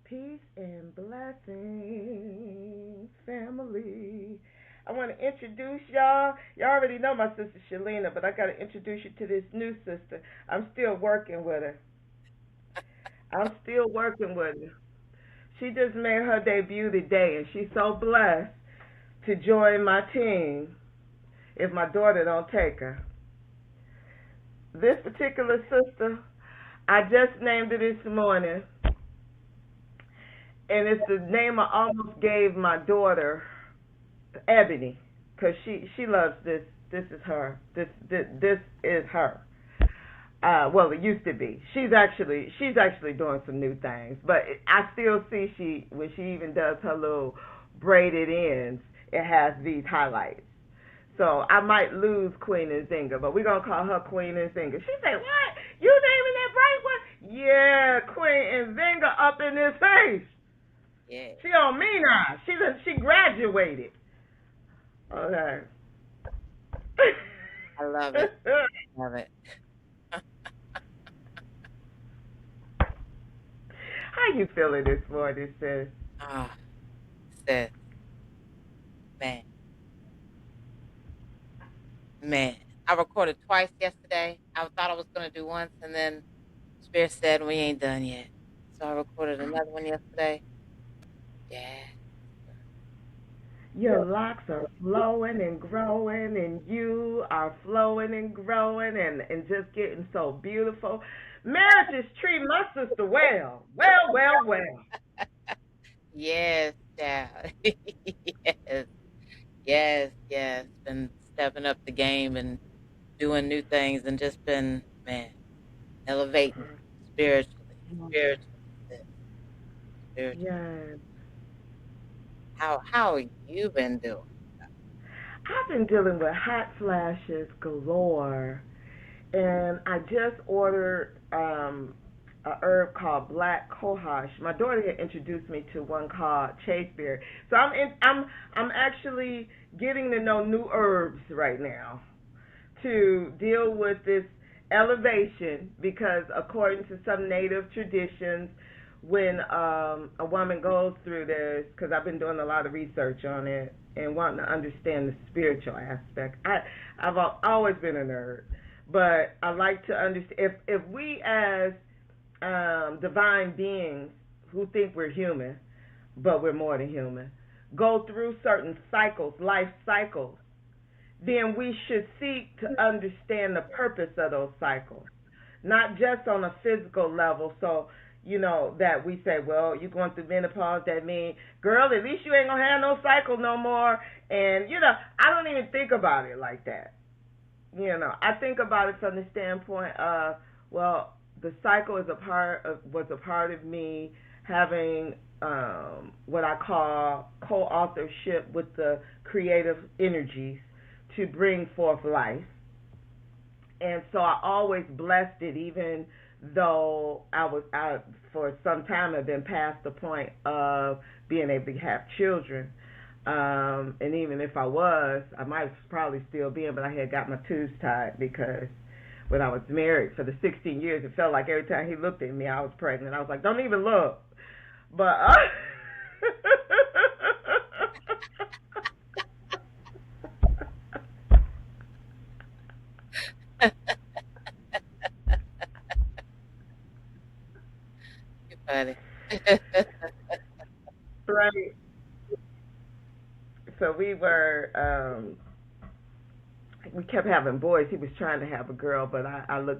Peace and blessings, family. I want to introduce y'all. Y'all already know my sister Shillina, but I got to introduce you to this new sister. I'm still working with her. I'm still working with her. She just made her debut today, and she's so blessed to join my team if my daughter don't take her. This particular sister, I just named her this morning, and it's the name I almost gave my daughter, Ebony, because she loves this. This is her. This is her. Well, it used to be. She's actually doing some new things, but I still see she when she even does her little braided ends, it has these highlights. So I might lose Queen and Zinga, but we're gonna call her Queen and Zinga. She say, "What? You naming that bright one?" Yeah, Queen and Zinga up in this face. Yeah. She on me now. She graduated. Okay. I love it. Love it. How you feeling this morning, sis? Ah, sis, man, man. I recorded twice yesterday. I thought I was gonna do once, and then Spirit said we ain't done yet. So I recorded another one yesterday. Yeah. Your locks are flowing and growing, and you are flowing and growing, and just getting so beautiful. Marriage is treating my sister well. Well, well, well. Yes, child. Yes, yes, yes. Been stepping up the game and doing new things, and just been, man, elevating spiritually, spiritually, sis, spiritually. Yes. How you been doing? I've been dealing with hot flashes galore, and I just ordered a herb called black cohosh. My daughter had introduced me to one called chaseberry. So I'm actually getting to know new herbs right now to deal with this elevation, because according to some native traditions, when a woman goes through this, because I've been doing a lot of research on it and wanting to understand the spiritual aspect. I've always been a nerd, but I like to understand if we as divine beings who think we're human, but we're more than human, go through certain cycles, life cycles, then we should seek to understand the purpose of those cycles, not just on a physical level. So, that we say, well, you're going through menopause, that means, girl, at least you ain't going to have no cycle no more. And, I don't even think about it like that. I think about it from the standpoint of, well, the cycle was a part of me having what I call co-authorship with the creative energies to bring forth life. And so I always blessed it, even though I for some time have been past the point of being able to have children. And even if I was, I might probably still be in, but I had got my tubes tied, because when I was married for the 16 years, it felt like every time he looked at me, I was pregnant. I was like, don't even look. But You funny. right. So we kept having boys. He was trying to have a girl, but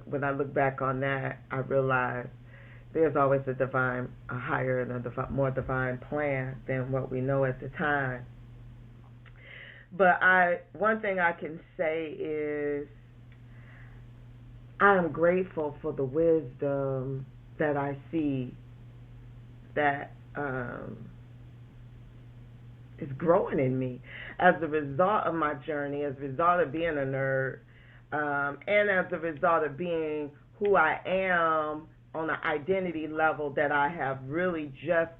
when I look back on that, I realized there's always a higher and more divine plan than what we know at the time. But one thing I can say is I am grateful for the wisdom that I see that is growing in me as a result of my journey, as a result of being a nerd, and as a result of being who I am on an identity level that I have really just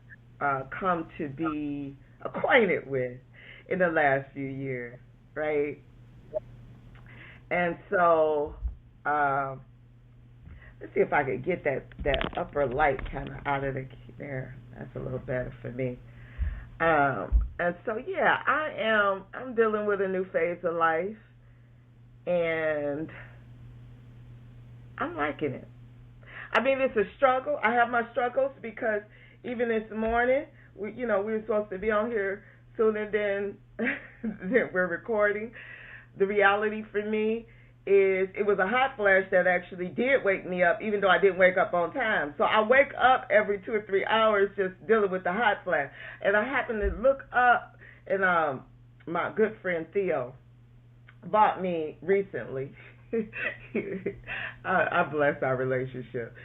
come to be acquainted with in the last few years, right? And so, let's see if I could get that upper light kind of out of there. That's a little better for me. And so yeah, I'm dealing with a new phase of life, and I'm liking it. I mean, it's a struggle. I have my struggles because even this morning, we were supposed to be on here sooner than we're recording. The reality for me is it was a hot flash that actually did wake me up, even though I didn't wake up on time. So I wake up every 2 or 3 hours just dealing with the hot flash. And I happened to look up, and my good friend Theo bought me recently. I bless our relationship.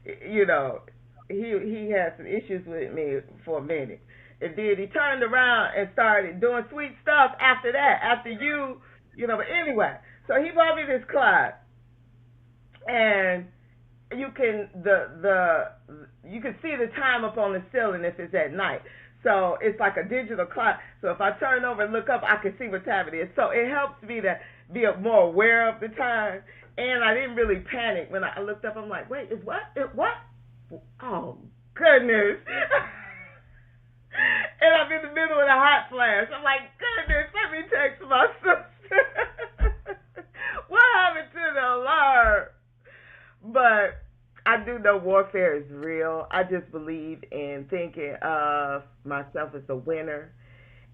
You know, he had some issues with me for a minute. And then he turned around and started doing sweet stuff after that, after but anyway. So he bought me this clock, and you can you can see the time up on the ceiling if it's at night. So it's like a digital clock. So if I turn over and look up, I can see what time it is. So it helps me to be more aware of the time. And I didn't really panic when I looked up. I'm like, wait, it's what? What? Oh, goodness. And I'm in the middle of a hot flash. I'm like, goodness, let me text my sister. What happened to the alarm? But I do know warfare is real. I just believe in thinking of myself as a winner.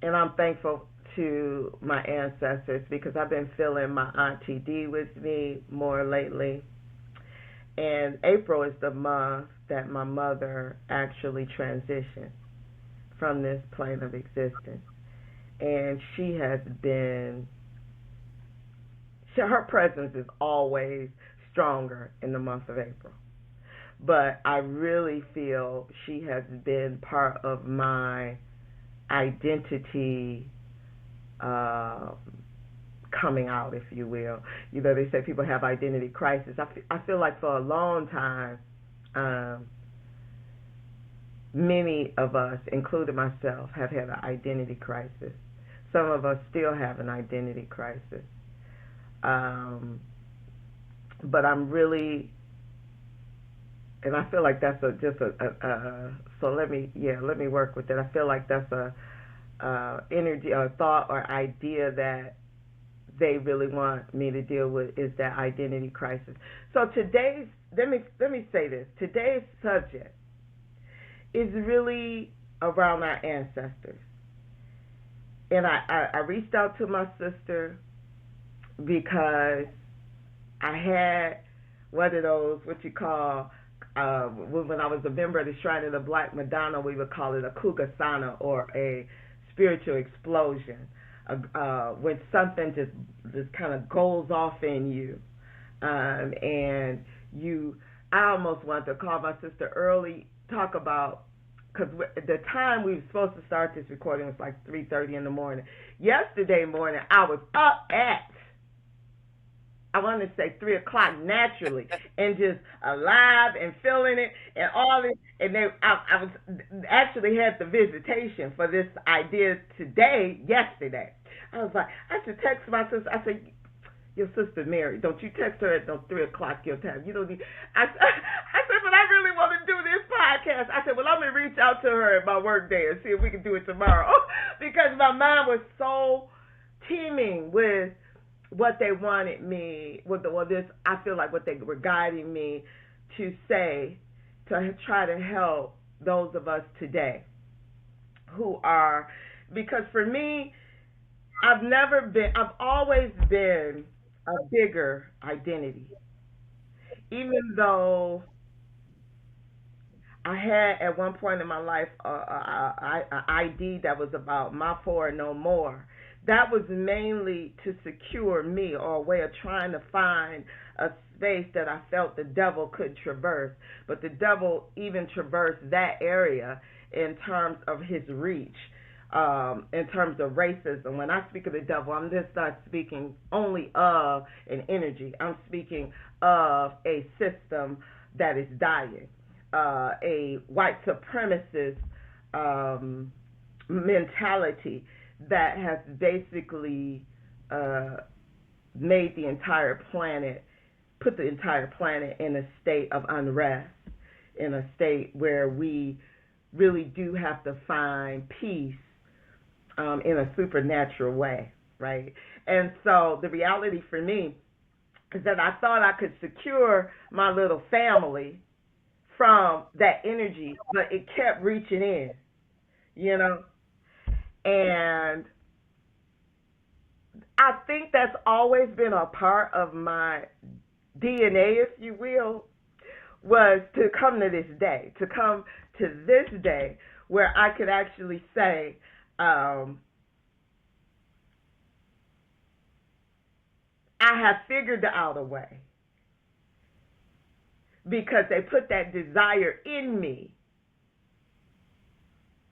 And I'm thankful to my ancestors because I've been feeling my Auntie D with me more lately. And April is the month that my mother actually transitioned from this plane of existence. And she has been, her presence is always stronger in the month of April. But I really feel she has been part of my identity coming out, if you will. They say people have identity crisis. I feel like for a long time, many of us, including myself, have had an identity crisis. Some of us still have an identity crisis. But I'm really, and I feel like that's so let me work with it. I feel like that's a energy or thought or idea that they really want me to deal with is that identity crisis. So let me say this. Today's subject is really around our ancestors. And I reached out to my sister because I had one of those, what you call, when I was a member of the Shrine of the Black Madonna, we would call it a kugasana, or a spiritual explosion, when something just kind of goes off in you. And I almost wanted to call my sister early, talk about, because the time we were supposed to start this recording was like 3:30 in the morning. Yesterday morning, I was up at, I want to say 3 o'clock naturally, and just alive and feeling it and all this. And I was actually had the visitation for this idea yesterday. I was like, I should text my sister. I said, your sister Mary, don't you text her at 3 o'clock your time. You don't need. I said, but I really want to do this podcast. I said, well, I'm gonna reach out to her at my work day and see if we can do it tomorrow, because my mind was so teeming with what they wanted me, I feel like what they were guiding me to say, to try to help those of us today who are, because for me, I've always been a bigger identity. Even though I had at one point in my life a ID that was about my four no more. That was mainly to secure me, or a way of trying to find a space that I felt the devil could traverse. But the devil even traversed that area in terms of his reach, in terms of racism. When I speak of the devil, I'm just not speaking only of an energy. I'm speaking of a system that is dying, a white supremacist mentality that has basically made the entire planet put the entire planet in a state of unrest, in a state where we really do have to find peace in a supernatural way, right? And so the reality for me is that I thought I could secure my little family from that energy, but it kept reaching in, you know? And I think that's always been a part of my DNA, if you will, was to come to this day, to come to this day where I could actually say, I have figured out a way because they put that desire in me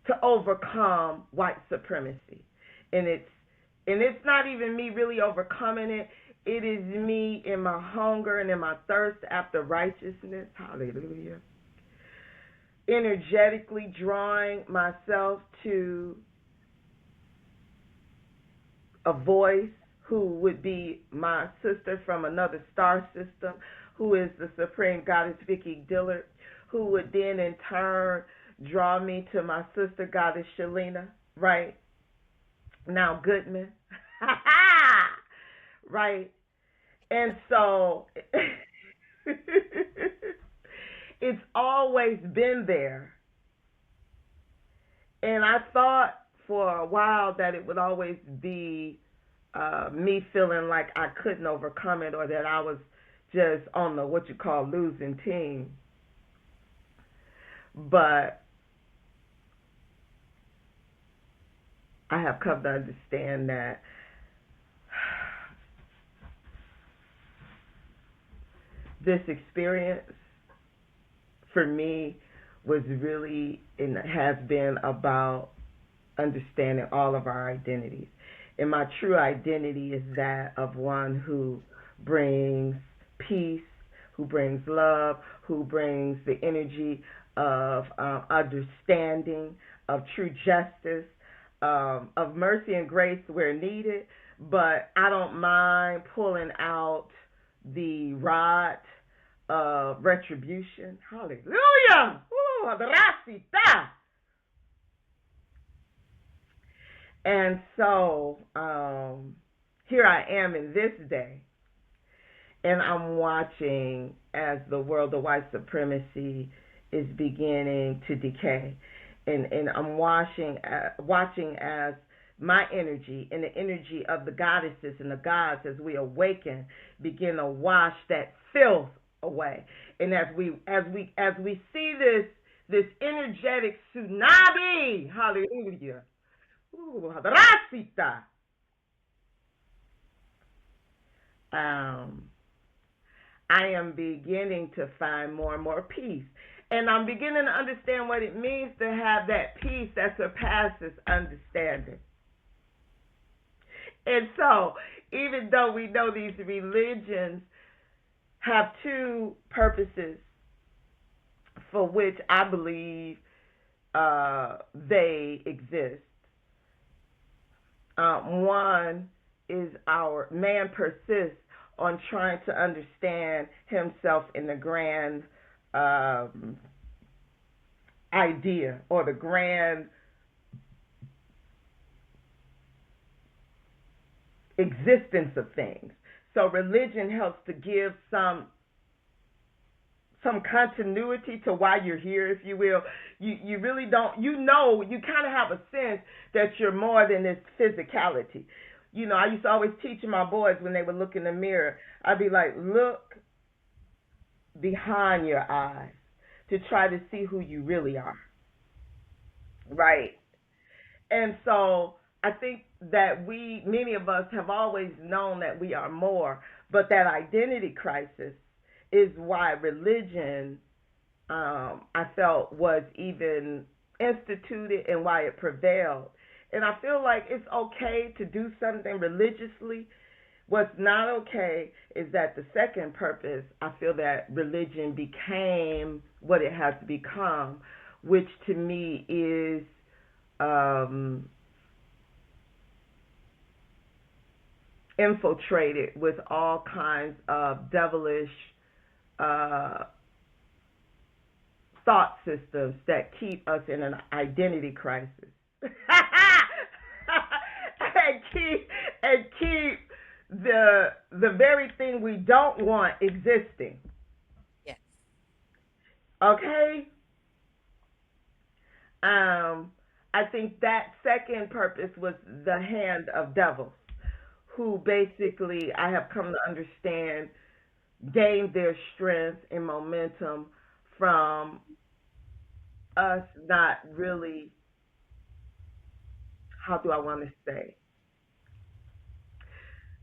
to overcome white supremacy. And it's not even me really overcoming it. It is me in my hunger and in my thirst after righteousness. Hallelujah. Energetically drawing myself to a voice who would be my sister from another star system, who is the supreme goddess Vicki Dillard, who would then in turn draw me to my sister goddess Shillina, right? Now Goodman. Right? And so it's always been there. And I thought for a while that it would always be me feeling like I couldn't overcome it, or that I was just on the what you call losing team. But I have come to understand that this experience for me was really and has been about understanding all of our identities. And my true identity is that of one who brings peace, who brings love, who brings the energy of understanding, of true justice, of mercy and grace where needed. But I don't mind pulling out the rod of retribution. Hallelujah! Ooh, Adrasita! And so here I am in this day, and I'm watching as the world of white supremacy is beginning to decay. And I'm watching as my energy and the energy of the goddesses and the gods as we awaken begin to wash that filth away. And as we see this energetic tsunami, hallelujah. Ooh, Rasita. I am beginning to find more and more peace. And I'm beginning to understand what it means to have that peace that surpasses understanding. And so, even though we know these religions have two purposes for which I believe they exist. One is our man persists on trying to understand himself in the grand idea or the grand existence of things. So religion helps to give some continuity to why you're here, if you will. You really don't, you kind of have a sense that you're more than this physicality. You know, I used to always teach my boys when they would look in the mirror, I'd be like, look behind your eyes to try to see who you really are. Right? And so I think that many of us have always known that we are more, but that identity crisis is why religion, I felt, was even instituted and why it prevailed. And I feel like it's okay to do something religiously. What's not okay is that the second purpose, I feel that religion became what it has become, which to me is infiltrated with all kinds of devilish uh, thought systems that keep us in an identity crisis. and keep the very thing we don't want existing. Yes. Okay? I think that second purpose was the hand of devils, who basically I have come to understand gained their strength and momentum from us not really, how do I want to say,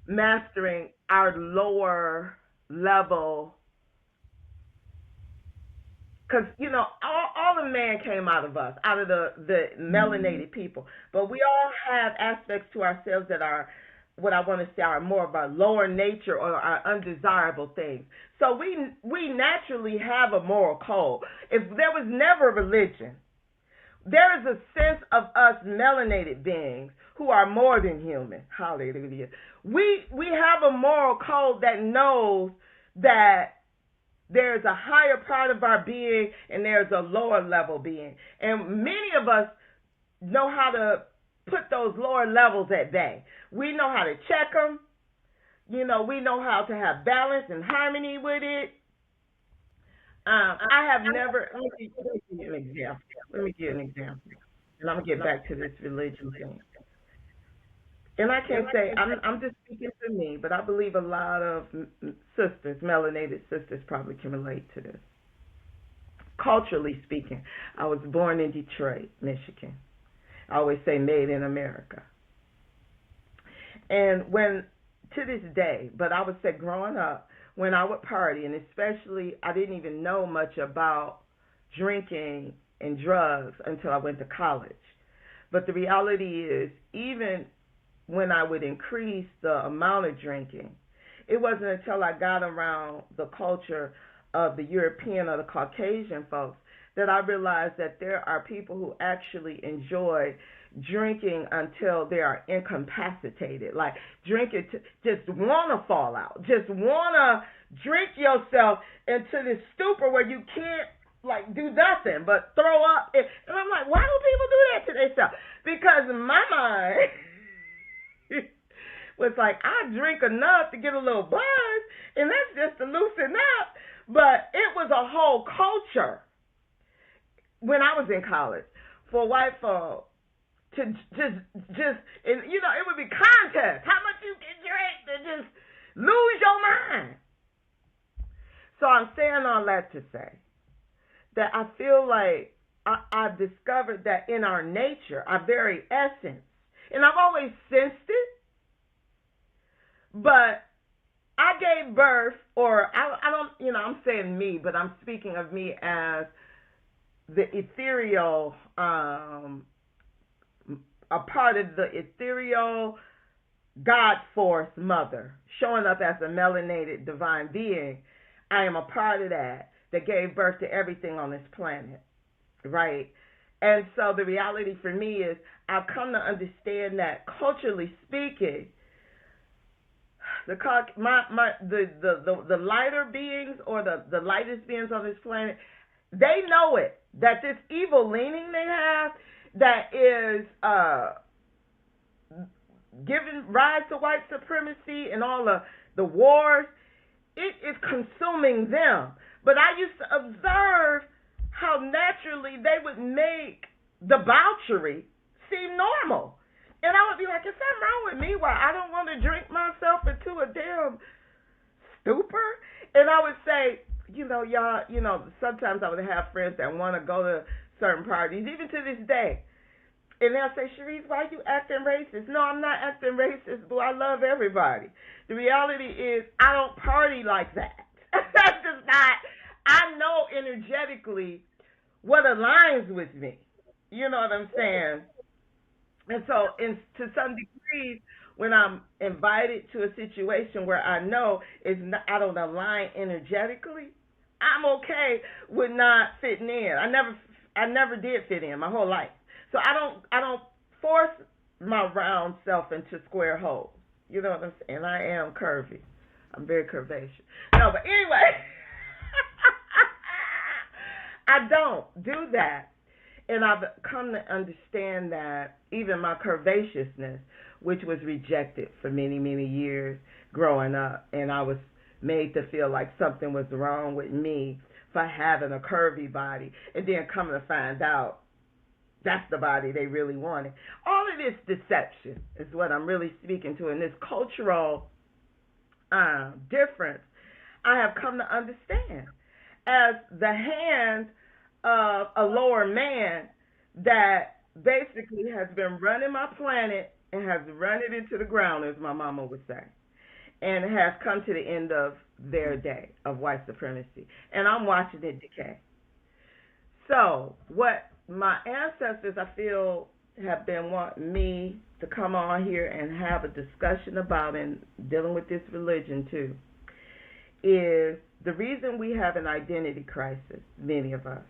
mastering our lower level. Because, all the man came out of us, out of the melanated people. But we all have aspects to ourselves that are, what I want to say, are more of our lower nature or our undesirable things. So we naturally have a moral code. If there was never religion, there is a sense of us melanated beings who are more than human. Hallelujah. We have a moral code that knows that there's a higher part of our being and there's a lower level being. And many of us know how to put those lower levels at bay. We know how to check them. We know how to have balance and harmony with it. I have never. Let me give you an example. And I'm going to get back to this religion thing. And I can't say, I'm just speaking for me, but I believe a lot of sisters, melanated sisters, probably can relate to this. Culturally speaking, I was born in Detroit, Michigan. I always say made in America. And to this day, but I would say growing up, when I would party, and especially I didn't even know much about drinking and drugs until I went to college. But the reality is, even when I would increase the amount of drinking, it wasn't until I got around the culture of the European or the Caucasian folks that I realized that there are people who actually enjoy drinking until they are incapacitated. Like drinking to just want to fall out, just want to drink yourself into this stupor where you can't do nothing but throw up. And I'm like, why do people do that to themselves? Because my mind was like, I drink enough to get a little buzz, and that's just to loosen up. But it was a whole culture when I was in college for white folk to just, and it would be contest. How much you can drink to just lose your mind. So I'm saying all that to say that I feel like I've discovered that in our nature, our very essence, and I've always sensed it, but I gave birth, or I don't, I'm saying me, but I'm speaking of me as the ethereal, a part of the ethereal God force mother, showing up as a melanated divine being. I am a part of that gave birth to everything on this planet, right? And so the reality for me is I've come to understand that culturally speaking, the lighter beings or the lightest beings on this planet, they know it, that this evil leaning they have that is giving rise to white supremacy and all the wars, it is consuming them. But I used to observe how naturally they would make debauchery seem normal. And I would be like, is something wrong with me why I don't want to drink myself into a damn stupor? And I would say, y'all, sometimes I would have friends that want to go to certain parties, even to this day. And they'll say, Sharice, why are you acting racist? No, I'm not acting racist, boo. I love everybody. The reality is I don't party like that. That's just not, I know energetically what aligns with me. You know what I'm saying? And so to some degree, when I'm invited to a situation where I know I don't align energetically, I'm okay with not fitting in. I never did fit in my whole life. So I don't force my round self into square holes. You know what I'm saying? I am curvy. I'm very curvaceous. No, but anyway, I don't do that. And I've come to understand that even my curvaceousness, which was rejected for many, many years growing up, and I was made to feel like something was wrong with me for having a curvy body, and then coming to find out that's the body they really wanted. All of this deception is what I'm really speaking to, and this cultural difference I have come to understand as the hand of a lower man that basically has been running my planet and has run it into the ground, as my mama would say, and has come to the end of their day of white supremacy. And I'm watching it decay. So, what my ancestors, I feel, have been wanting me to come on here and have a discussion about, and dealing with this religion too, is the reason we have an identity crisis, many of us,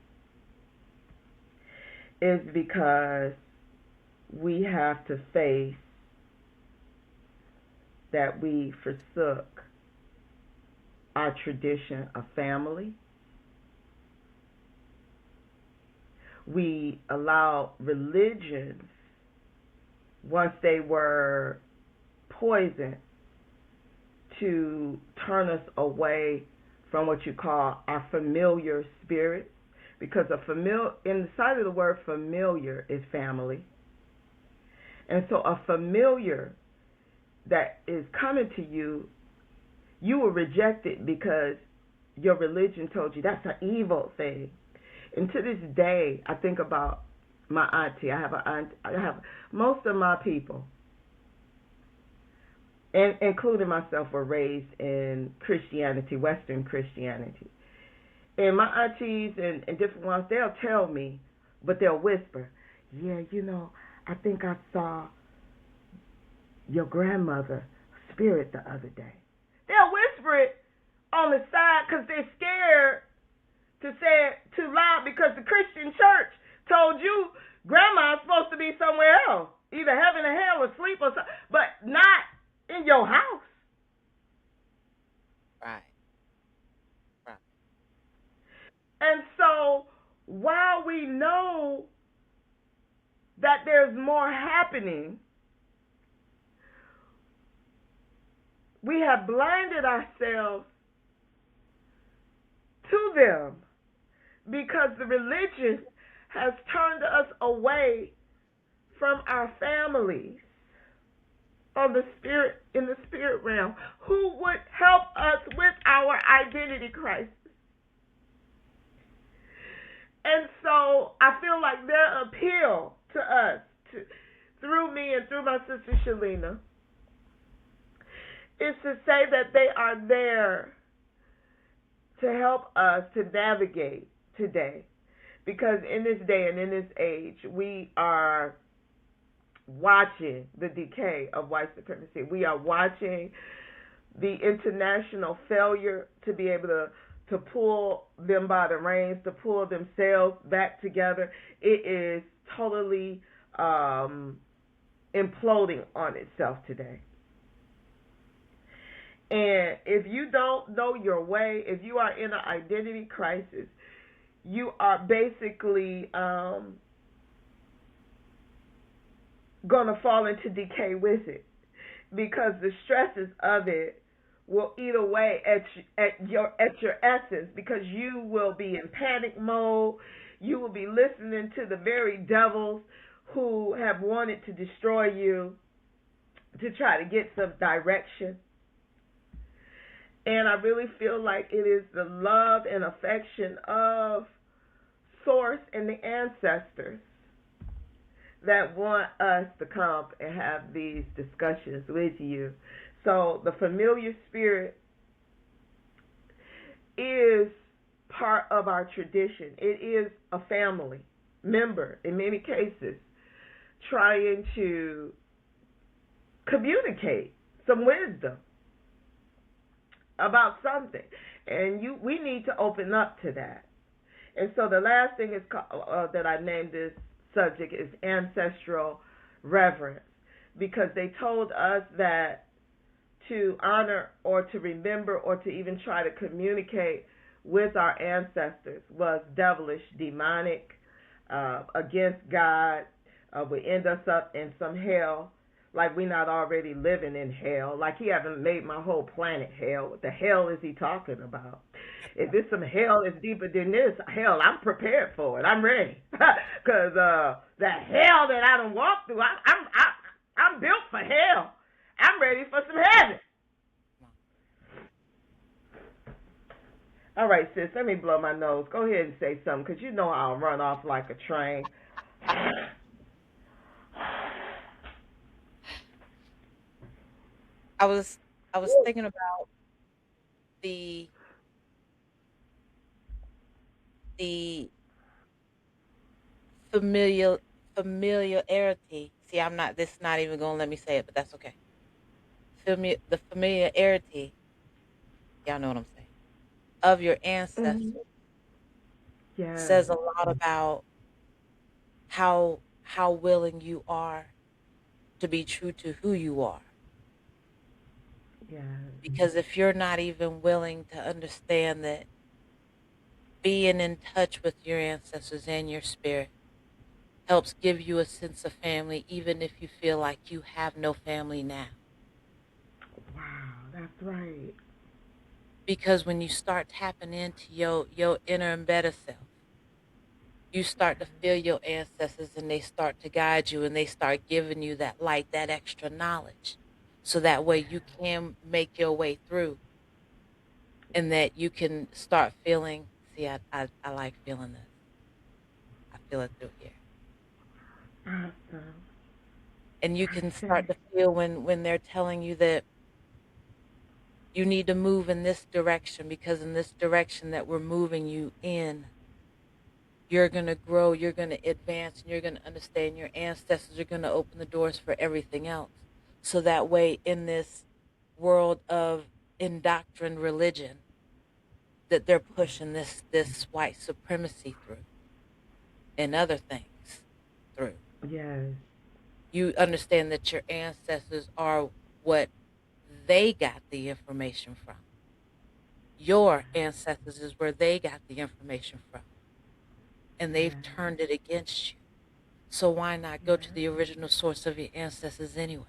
is because we have to face that we forsook our tradition of family. We allow religions, once they were poisoned, to turn us away from what you call our familiar spirits, because in the side of the word familiar is family. And so a familiar that is coming to you, you will reject it because your religion told you that's an evil thing. And to this day, I think about my auntie. I have most of my people, and including myself, were raised in Christianity, Western Christianity. And my aunties and different ones, they'll tell me, but they'll whisper, yeah, I think I saw your grandmother spirit the other day. They'll whisper it on the side because they're scared to say it too loud, because the Christian church told you grandma's supposed to be somewhere else, either heaven or hell or sleep or something, but not in your house. Right. And so while we know that there's more happening, we have blinded ourselves to them because the religion has turned us away from our families in the spirit realm, who would help us with our identity crisis. And so I feel like their appeal to us, through me and through my sister Shillina, is to say that they are there to help us to navigate today. Because in this day and in this age, we are watching the decay of white supremacy. We are watching the international failure to be able to pull them by the reins, to pull themselves back together. It is totally imploding on itself today. And if you don't know your way, if you are in an identity crisis, you are basically going to fall into decay with it, because the stresses of it will eat away at your essence, because you will be in panic mode. You will be listening to the very devils who have wanted to destroy you, to try to get some direction. And I really feel like it is the love and affection of Source and the ancestors that want us to come and have these discussions with you. So the familiar spirit is part of our tradition. It is a family member, in many cases, trying to communicate some wisdom about something. And we need to open up to that. And so the last thing is that I named this subject is Ancestral Reverence, because they told us that to honor or to remember or to even try to communicate with our ancestors was devilish, demonic, against God, would end us up in some hell. Like we not already living in hell. Like he haven't made my whole planet hell. What the hell is he talking about? If it's some hell that's deeper than this, hell, I'm prepared for it. I'm ready. Cause the hell that I done walked through, I'm built for hell. I'm ready for some heaven. All right, sis, let me blow my nose. Go ahead and say something, because you know I'll run off like a train. I was thinking about the the familiarity. See, I'm not. This is not even gonna let me say it, but that's okay. The familiarity. Y'all know what I'm saying. Of your Mm-hmm. ancestors Yes, says a lot about how willing you are to be true to who you are. yes, Because if you're not even willing to understand that being in touch with your ancestors and your spirit helps give you a sense of family, even if you feel like you have no family now. wow, that's right. Because when you start tapping into your inner and better self, you start to feel your ancestors and they start to guide you and they start giving you that light, that extra knowledge. So that way you can make your way through and that you can start feeling. See, I like feeling this. I feel it through here. Awesome. And you I can start say, to feel when they're telling you that you need to move in this direction because in this direction that we're moving you in, you're going to grow, you're going to advance, and you're going to understand your ancestors are going to open the doors for everything else. So that way, in this world of indoctrined religion, that they're pushing this white supremacy through and other things through. yes, You understand that your ancestors are what they got the information from. Your ancestors is where they got the information from, and they've yes, turned it against you. So why not go to yes. the original source of your ancestors anyway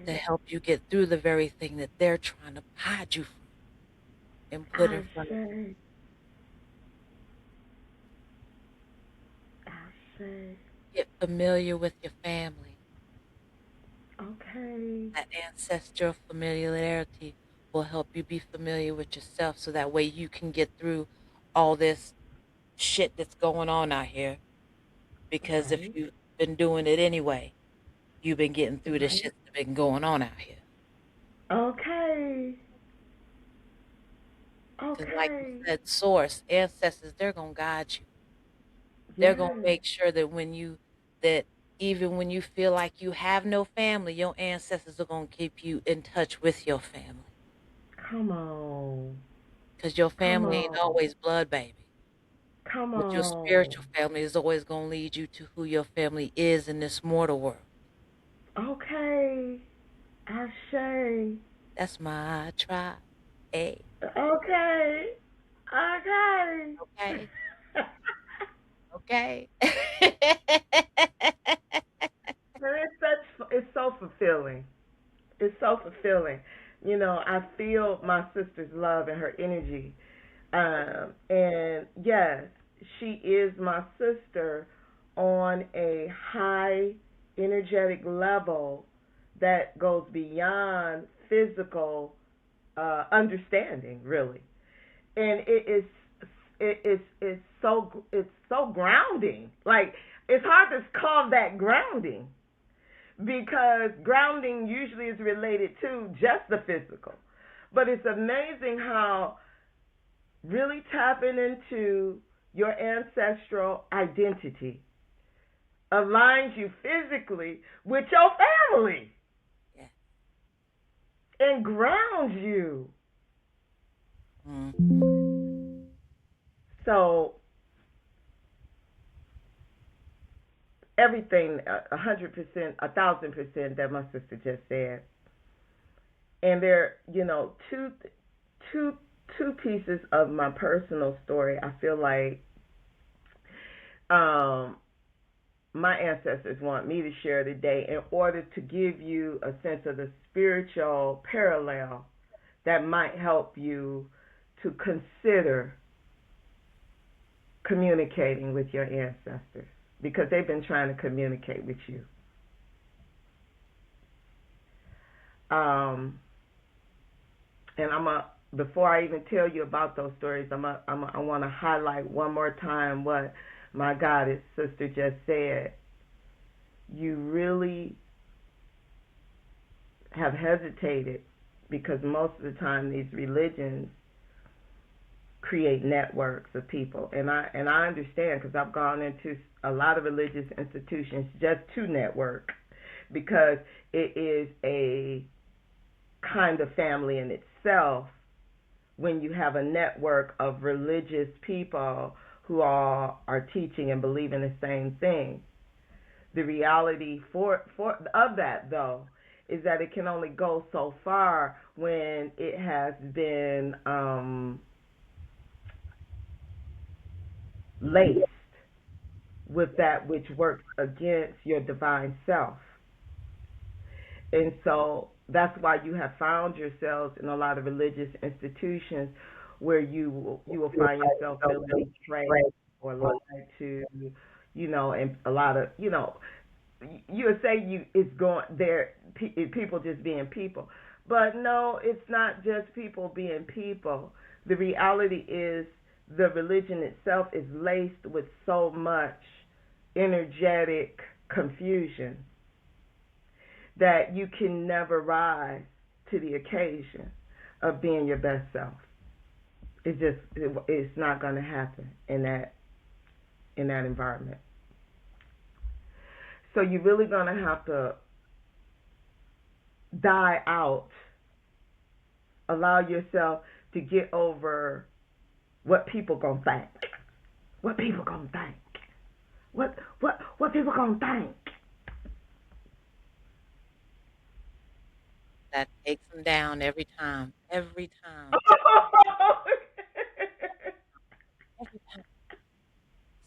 to Say, help you get through the very thing that they're trying to hide you from and put in I front of you? say, I say, Get familiar with your family. okay, That ancestral familiarity will help you be familiar with yourself so that way you can get through all this shit that's going on out here. Because if right, you've been doing it anyway, you've been getting through the right, shit that's been going on out here. okay, Because like you okay, said, source, ancestors, they're going to guide you. They're going to yes, make sure that that even when you feel like you have no family, your ancestors are going to keep you in touch with your family. come on, Because your come family ain't on, always blood, baby. come But your on, spiritual family is always going to lead you to who your family is in this mortal world. okay, I say, That's my tribe. Hey, okay, okay. okay, okay. And it's so fulfilling. It's so fulfilling. You know, I feel my sister's love and her energy. And yes, she is my sister on a high energetic level that goes beyond physical understanding, really. And it's so grounding. Like it's hard to call that grounding because grounding usually is related to just the physical. But it's amazing how really tapping into your ancestral identity aligns you physically with your family Yeah. and grounds you. Mm. So everything, 100%, 1,000% that my sister just said. And there, two two pieces of my personal story. I feel like um, my ancestors want me to share today in order to give you a sense of the spiritual parallel that might help you to consider communicating with your ancestors because they've been trying to communicate with you. And before I even tell you about those stories, I want to highlight one more time what my goddess sister just said. You really have hesitated because most of the time these religions create networks of people, and I understand because I've gone into a lot of religious institutions just to network because it is a kind of family in itself when you have a network of religious people who all are teaching and believing the same thing. The reality of that though is that it can only go so far when it has been laced with that which works against your divine self. And so that's why you have found yourselves in a lot of religious institutions where you will find yourself feeling betrayed or lied to, and a lot of, you would say it's going there, people just being people. But no, it's not just people being people. The reality is the religion itself is laced with so much energetic confusion that you can never rise to the occasion of being your best self. It's not going to happen in that environment. So you're really going to have to die out, allow yourself to get over what people gonna think. What people gonna think? What people gonna think? That takes them down every time. Every time. Every time.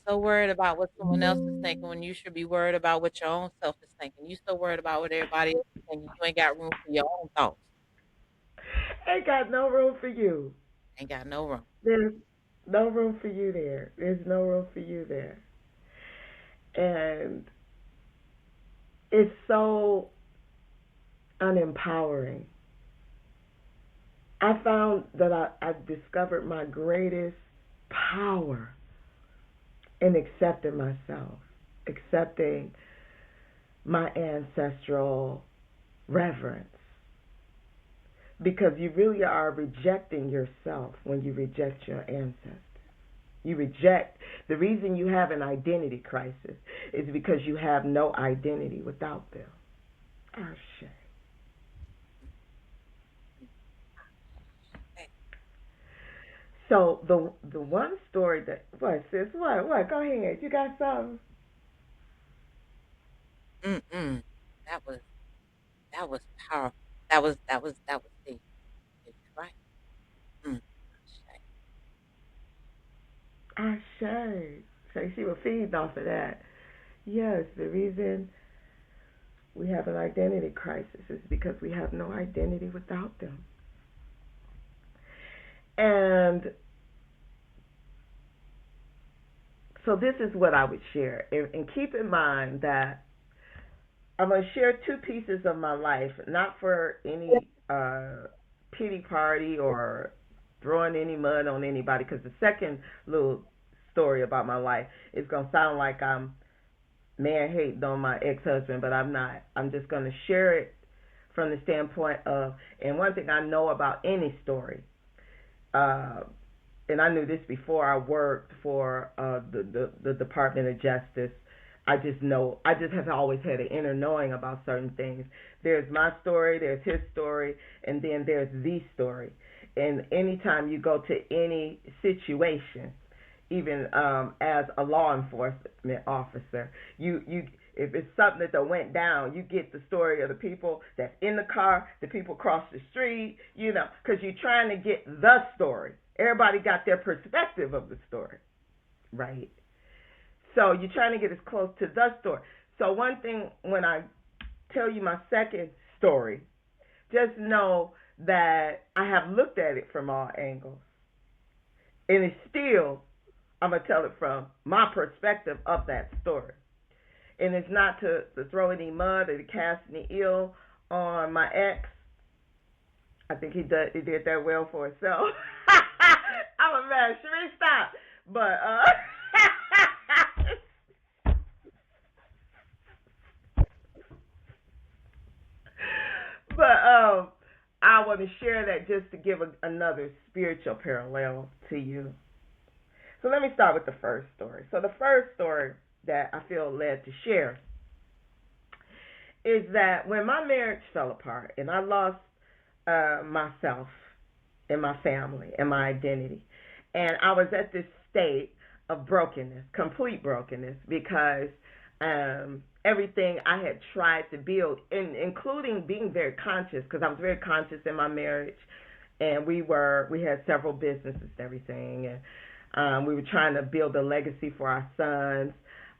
So worried about what someone else is thinking when you should be worried about what your own self is thinking. You so worried about what everybody else is thinking. You ain't got room for your own thoughts. Ain't got no room for you. Ain't got no room. There's no room for you there. There's no room for you there. And it's so unempowering. I found that I discovered my greatest power in accepting myself, accepting my ancestral reverence. Because you really are rejecting yourself when you reject your ancestors. You reject, the reason you have an identity crisis is because you have no identity without them. Oh, shit. So the one story that, what, sis, what, go ahead, you got something? That was powerful. That was deep. It's right. Mm. Ashe. So she was feeding off of that. Yes, the reason we have an identity crisis is because we have no identity without them. And so this is what I would share. And keep in mind that I'm going to share two pieces of my life, not for any pity party or throwing any mud on anybody, because the second little story about my life is going to sound like I'm man hating on my ex-husband, but I'm not. I'm just going to share it from the standpoint of, and one thing I know about any story, and I knew this before I worked for the Department of Justice. I just have always had an inner knowing about certain things. There's my story, there's his story, and then there's the story. And anytime you go to any situation, even as a law enforcement officer, If it's something that went down, you get the story of the people that's in the car, the people across the street, because you're trying to get the story. Everybody got their perspective of the story, right? So you're trying to get as close to the story. So one thing, when I tell you my second story, just know that I have looked at it from all angles. And it's still, I'm going to tell it from my perspective of that story. And it's not to throw any mud or to cast any ill on my ex. I think he did that well for himself. I'm a man. Sheree, stop. But, I want to share that just to give another spiritual parallel to you. So let me start with the first story. So the first story that I feel led to share is that when my marriage fell apart and I lost myself and my family and my identity, and I was at this state of brokenness, complete brokenness, because everything I had tried to build, including being very conscious, because I was very conscious in my marriage, and we had several businesses and everything, and we were trying to build a legacy for our sons,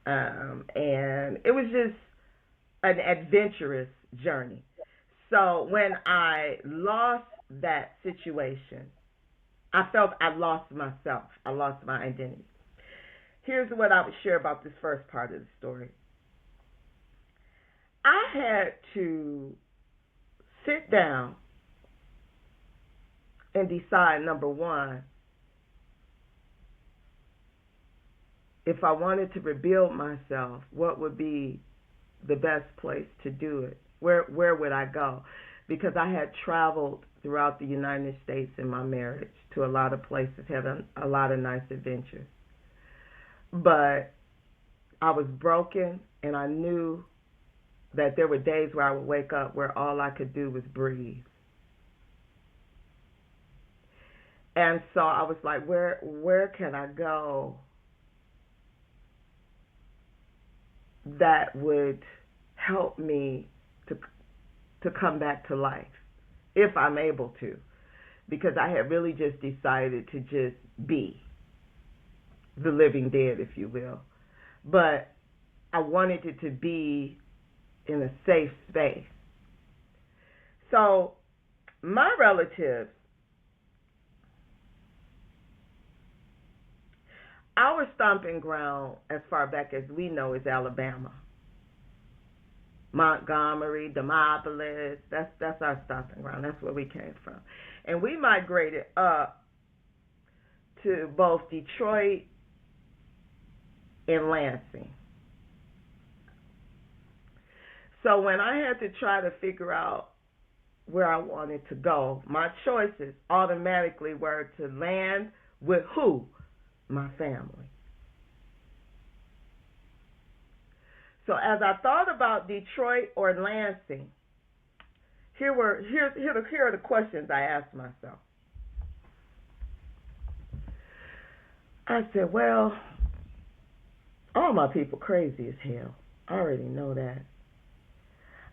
and it was just an adventurous journey. So when I lost that situation, I felt I lost myself. I lost my identity. Here's what I would share about this first part of the story. I had to sit down and decide, number one, if I wanted to rebuild myself, what would be the best place to do it? Where would I go? Because I had traveled throughout the United States in my marriage to a lot of places, had a lot of nice adventures. But I was broken, and I knew that there were days where I would wake up where all I could do was breathe. And so I was like, where can I go that would help me to come back to life, if I'm able to? Because I had really just decided to just be the living dead, if you will. But I wanted it to be in a safe space. So my relatives, our stomping ground as far back as we know is Alabama. Montgomery, Demopolis, that's our stomping ground. That's where we came from. And we migrated up to both Detroit and Lansing. So when I had to try to figure out where I wanted to go, my choices automatically were to land with who? My family. So as I thought about Detroit or Lansing, here are the questions I asked myself. I said, well, all my people crazy as hell. I already know that.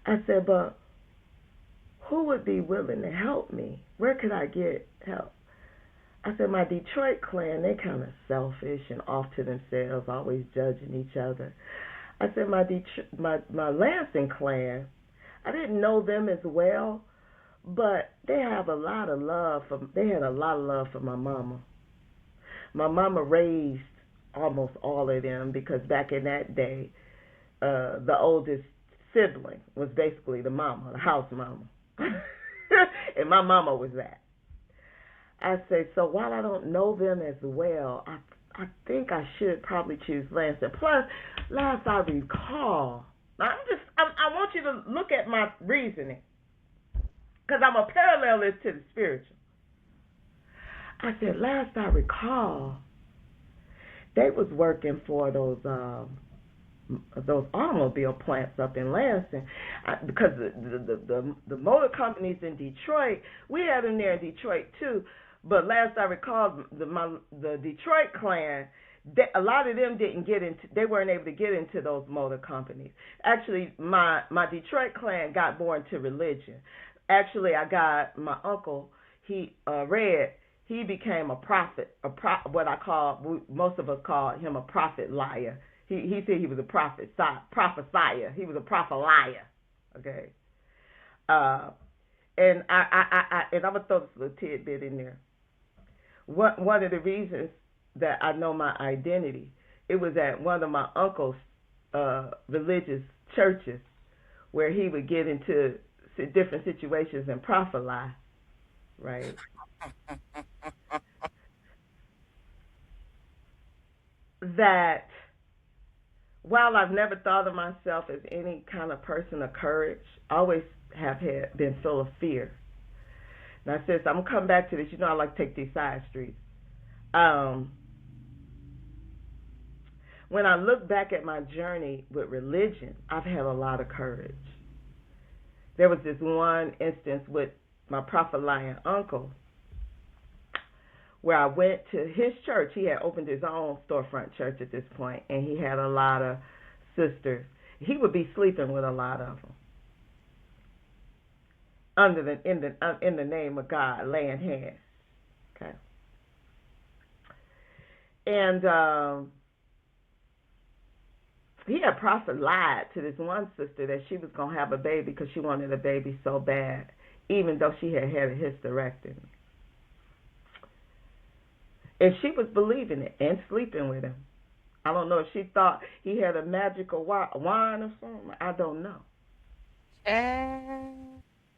I said, but who would be willing to help me? Where could I get help? I said, my Detroit clan, they kind of selfish and off to themselves, always judging each other. I said, my Lansing clan, I didn't know them as well, but they have a lot of love they had a lot of love for my mama. My mama raised almost all of them, because back in that day, the oldest sibling was basically the mama, the house mama. And my mama was that. I said, so while I don't know them as well, I think I should probably choose Lansing. Plus, last I recall, I want you to look at my reasoning, because I'm a parallelist to the spiritual. I said, last I recall, they was working for those automobile plants up in Lansing, because the motor companies in Detroit, we had them there in Detroit too. But last I recall, the Detroit clan, a lot of them didn't get into, they weren't able to get into those motor companies. Actually, my Detroit clan got more into religion. Actually, I got my uncle, Red, he became a prophet, what I call, most of us call him a prophet liar. He said he was a prophesier. He was a prophet liar. Okay. And I'm gonna throw this little tidbit in there. One of the reasons that I know my identity, it was at one of my uncle's religious churches where he would get into different situations and prophesy, right? That while I've never thought of myself as any kind of person of courage, I always have been full of fear. Now, sis, I'm gonna come back to this. You know, I like to take these side streets. When I look back at my journey with religion, I've had a lot of courage. There was this one instance with my prophet lion uncle where I went to his church. He had opened his own storefront church at this point, and he had a lot of sisters. He would be sleeping with a lot of them in the name of God, laying hands. Okay, and he had prophet lied to this one sister that she was gonna have a baby because she wanted a baby so bad, even though she had a hysterectomy. And she was believing it and sleeping with him. I don't know if she thought he had a magical wine or something. I don't know.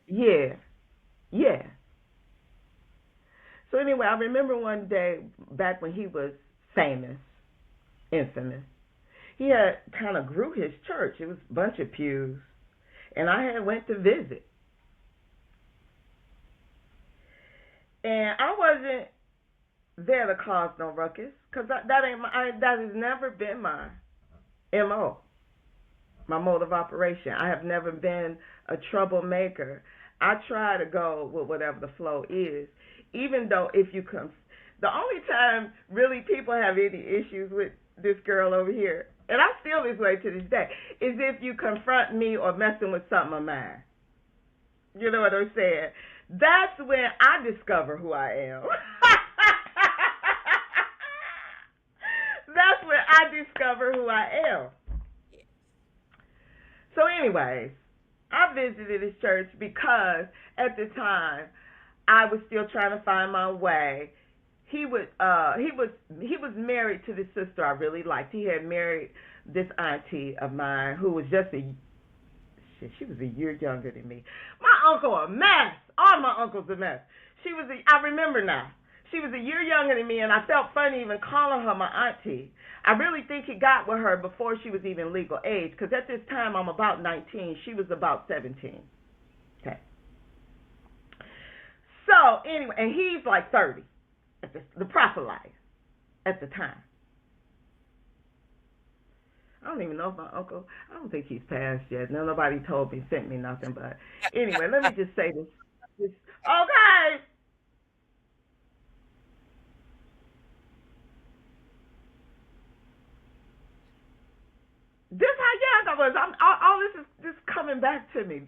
Yeah. Yeah. So anyway, I remember one day back when he was famous, infamous, he had kind of grew his church. It was a bunch of pews. And I had went to visit. And I wasn't there to cause no ruckus, because that has never been my MO, my mode of operation. I have never been a troublemaker. I try to go with whatever the flow is, even though the only time really people have any issues with this girl over here, and I feel this way to this day, is if you confront me or messing with something of mine. You know what I'm saying? That's when I discover who I am. That's when I discover who I am. So anyways, I visited his church because at the time I was still trying to find my way. He was married to this sister I really liked. He had married this auntie of mine who was just she was a year younger than me. My uncle a mess. All my uncles a mess. I remember now. She was a year younger than me, and I felt funny even calling her my auntie. I really think he got with her before she was even legal age, because at this time I'm about 19. She was about 17. Okay. So, anyway, and he's like 30, the prophet liar at the time. I don't even know if my uncle, I don't think he's passed yet. Nobody told me, sent me nothing, but anyway, let me just say this. Okay. This how young I was. All this is just coming back to me.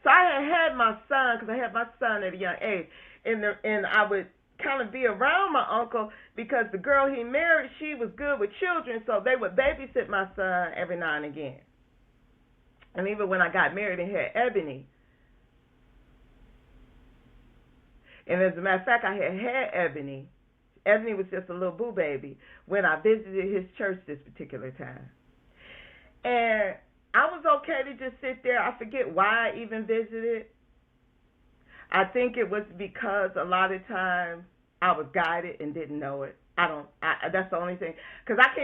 So I had my son, because I had my son at a young age, and I would kind of be around my uncle because the girl he married, she was good with children, so they would babysit my son every now and again. And even when I got married and had Ebony, and as a matter of fact, I had Ebony. Ebony was just a little boo baby when I visited his church this particular time. And I was okay to just sit there. I forget why I even visited. I think it was because a lot of times I was guided and didn't know it. That's the only thing. Because I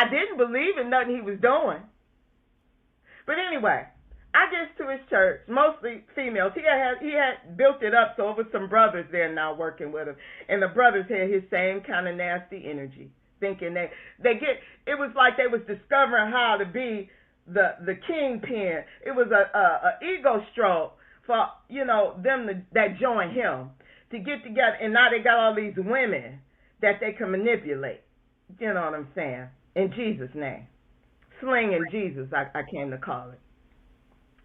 didn't believe in nothing he was doing. But anyway, I get to his church, mostly females. He had built it up so it was some brothers there now working with him. And the brothers had his same kind of nasty energy, thinking it was like they was discovering how to be the kingpin. It was a ego stroke for, them that joined him to get together, and now they got all these women that they can manipulate. You know what I'm saying? In Jesus' name. Slinging Jesus, I came to call it.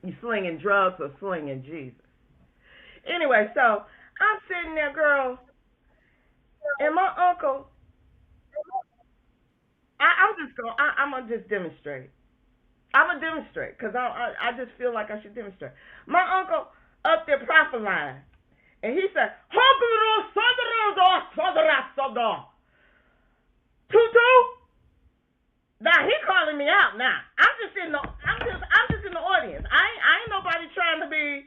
You slinging drugs or slinging Jesus. Anyway, so I'm sitting there, girl, and my uncle, I'm gonna just demonstrate. I'm gonna demonstrate because I just feel like I should demonstrate. My uncle up there prophesying, and he said, Tutu. Now he calling me out. Now I'm just in the audience. I ain't nobody trying to be.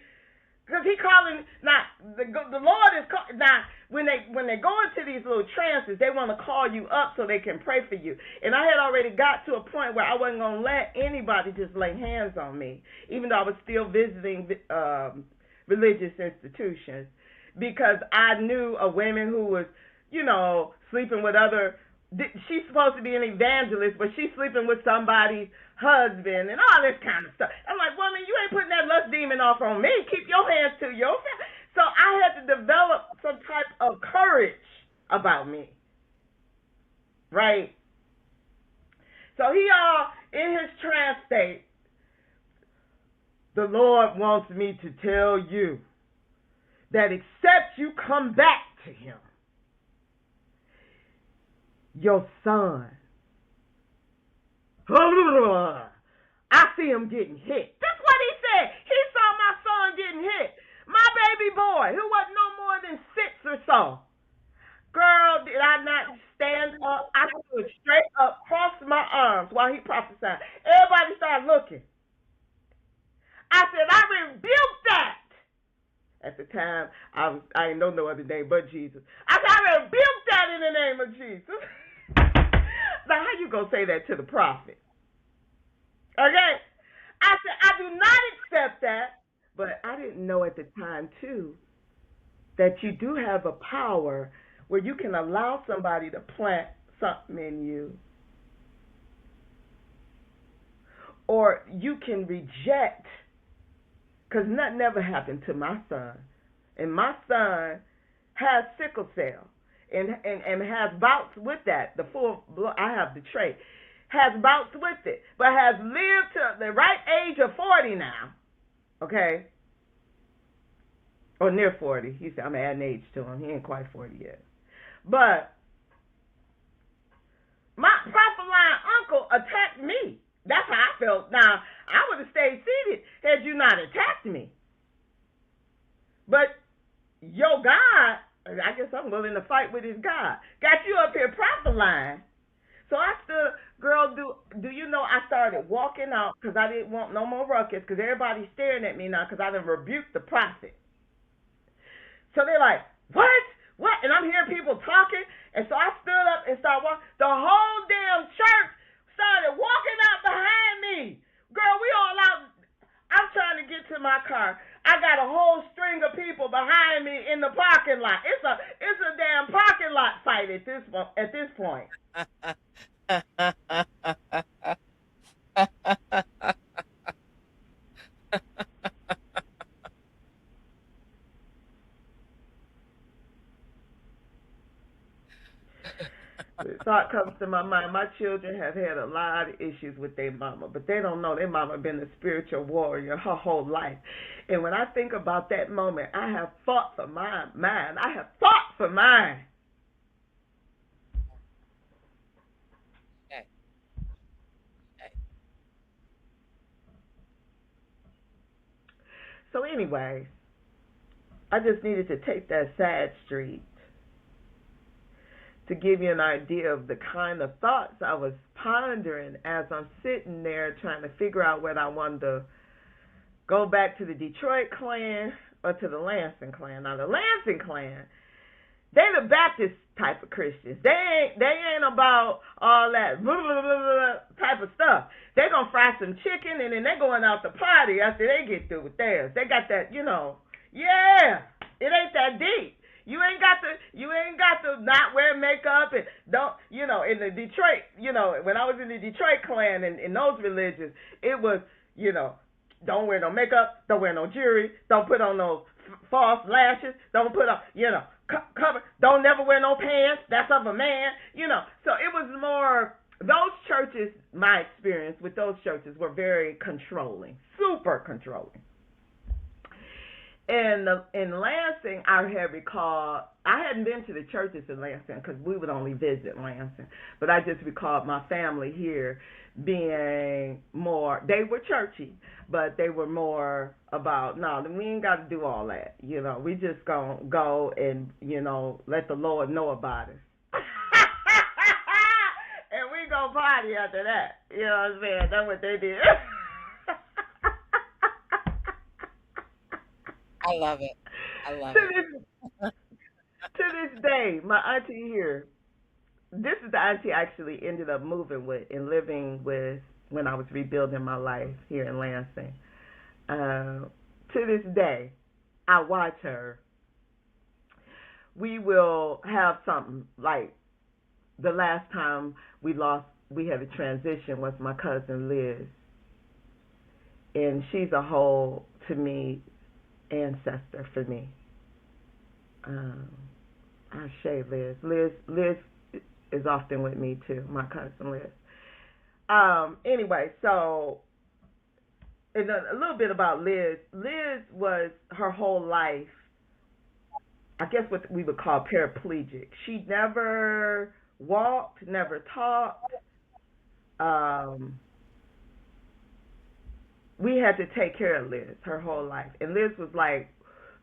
Because he calling now the Lord is now when they go into these little trances, they want to call you up so they can pray for you. And I had already got to a point where I wasn't gonna let anybody just lay hands on me, even though I was still visiting religious institutions, because I knew a woman who was, sleeping with other. She's supposed to be an evangelist, but she's sleeping with somebody's husband and all this kind of stuff. I'm like, woman, you ain't putting that lust demon off on me. Keep your hands to your family. So I had to develop some type of courage about me, right? So he all in his trance state. The Lord wants me to tell you that except you come back to him, your son, I see him getting hit. That's what he said. He saw my son getting hit. My baby boy, who wasn't no more than 6 or so. Girl, did I not stand up? I stood straight up, crossed my arms while he prophesied. Everybody started looking. I said, I rebuke that. At the time, I didn't know no other name but Jesus. I said, I rebuke that in the name of Jesus. Now, how you gonna say that to the prophet? Okay? I said, I do not accept that, but I didn't know at the time, too, that you do have a power where you can allow somebody to plant something in you, or you can reject, because nothing ever happened to my son. And my son has sickle cell. And has bouts with that. I have the trait. Has bouts with it, but has lived to the right age of 40 now. Okay? Or near 40. He said, I'm adding age to him. He ain't quite 40 yet. But my prophet line uncle attacked me. That's how I felt. Now, I would have stayed seated had you not attacked me. But your God, I guess I'm willing to fight with his God, got you up here prophesying. So I stood, girl, do you know I started walking out because I didn't want no more ruckus because everybody's staring at me now because I done rebuked the prophet. So they're like, what? And I'm hearing people talking. And so I stood up and started walking. The whole damn church started walking out behind me. Girl, we all out. I'm trying to get to my car. I got a whole string of people behind me in the parking lot. It's a damn parking lot fight at this point. The thought comes to my mind, my children have had a lot of issues with their mama, but they don't know their mama been a spiritual warrior her whole life. And when I think about that moment, I have fought for mine. I have fought for mine. Okay. Okay. So anyway, I just needed to take that side street to give you an idea of the kind of thoughts I was pondering as I'm sitting there trying to figure out whether I wanted to go back to the Detroit clan or to the Lansing clan. Now, the Lansing clan, they the Baptist type of Christians. They ain't about all that blah, blah, blah, blah, type of stuff. They gonna fry some chicken and then they going out to party after they get through with theirs. They got that, yeah, it ain't that deep. You ain't got to not wear makeup and don't, in the Detroit, when I was in the Detroit clan and in those religions, it was, don't wear no makeup, don't wear no jewelry, don't put on no false lashes, don't put on, cover. Don't never wear no pants. That's of a man. So it was more. Those churches, my experience with those churches were very controlling, super controlling. And in Lansing, I had recalled, I hadn't been to the churches in Lansing because we would only visit Lansing. But I just recalled my family here being more, they were churchy, but they were more about, no, we ain't got to do all that. We just going to go and, let the Lord know about us. And we go party after that. You know what I'm saying? That's what they did. I love it. I love to it. this day, my auntie here, this is the auntie I actually ended up moving with and living with when I was rebuilding my life here in Lansing. To this day, I watch her. We will have something like the last time we had a transition was my cousin Liz. And she's a whole, to me, ancestor for me. I say Liz. Liz is often with me too, my cousin Liz. Anyway, so and a little bit about Liz. Liz was her whole life, I guess what we would call paraplegic. She never walked, never talked. We had to take care of Liz her whole life. And Liz was like,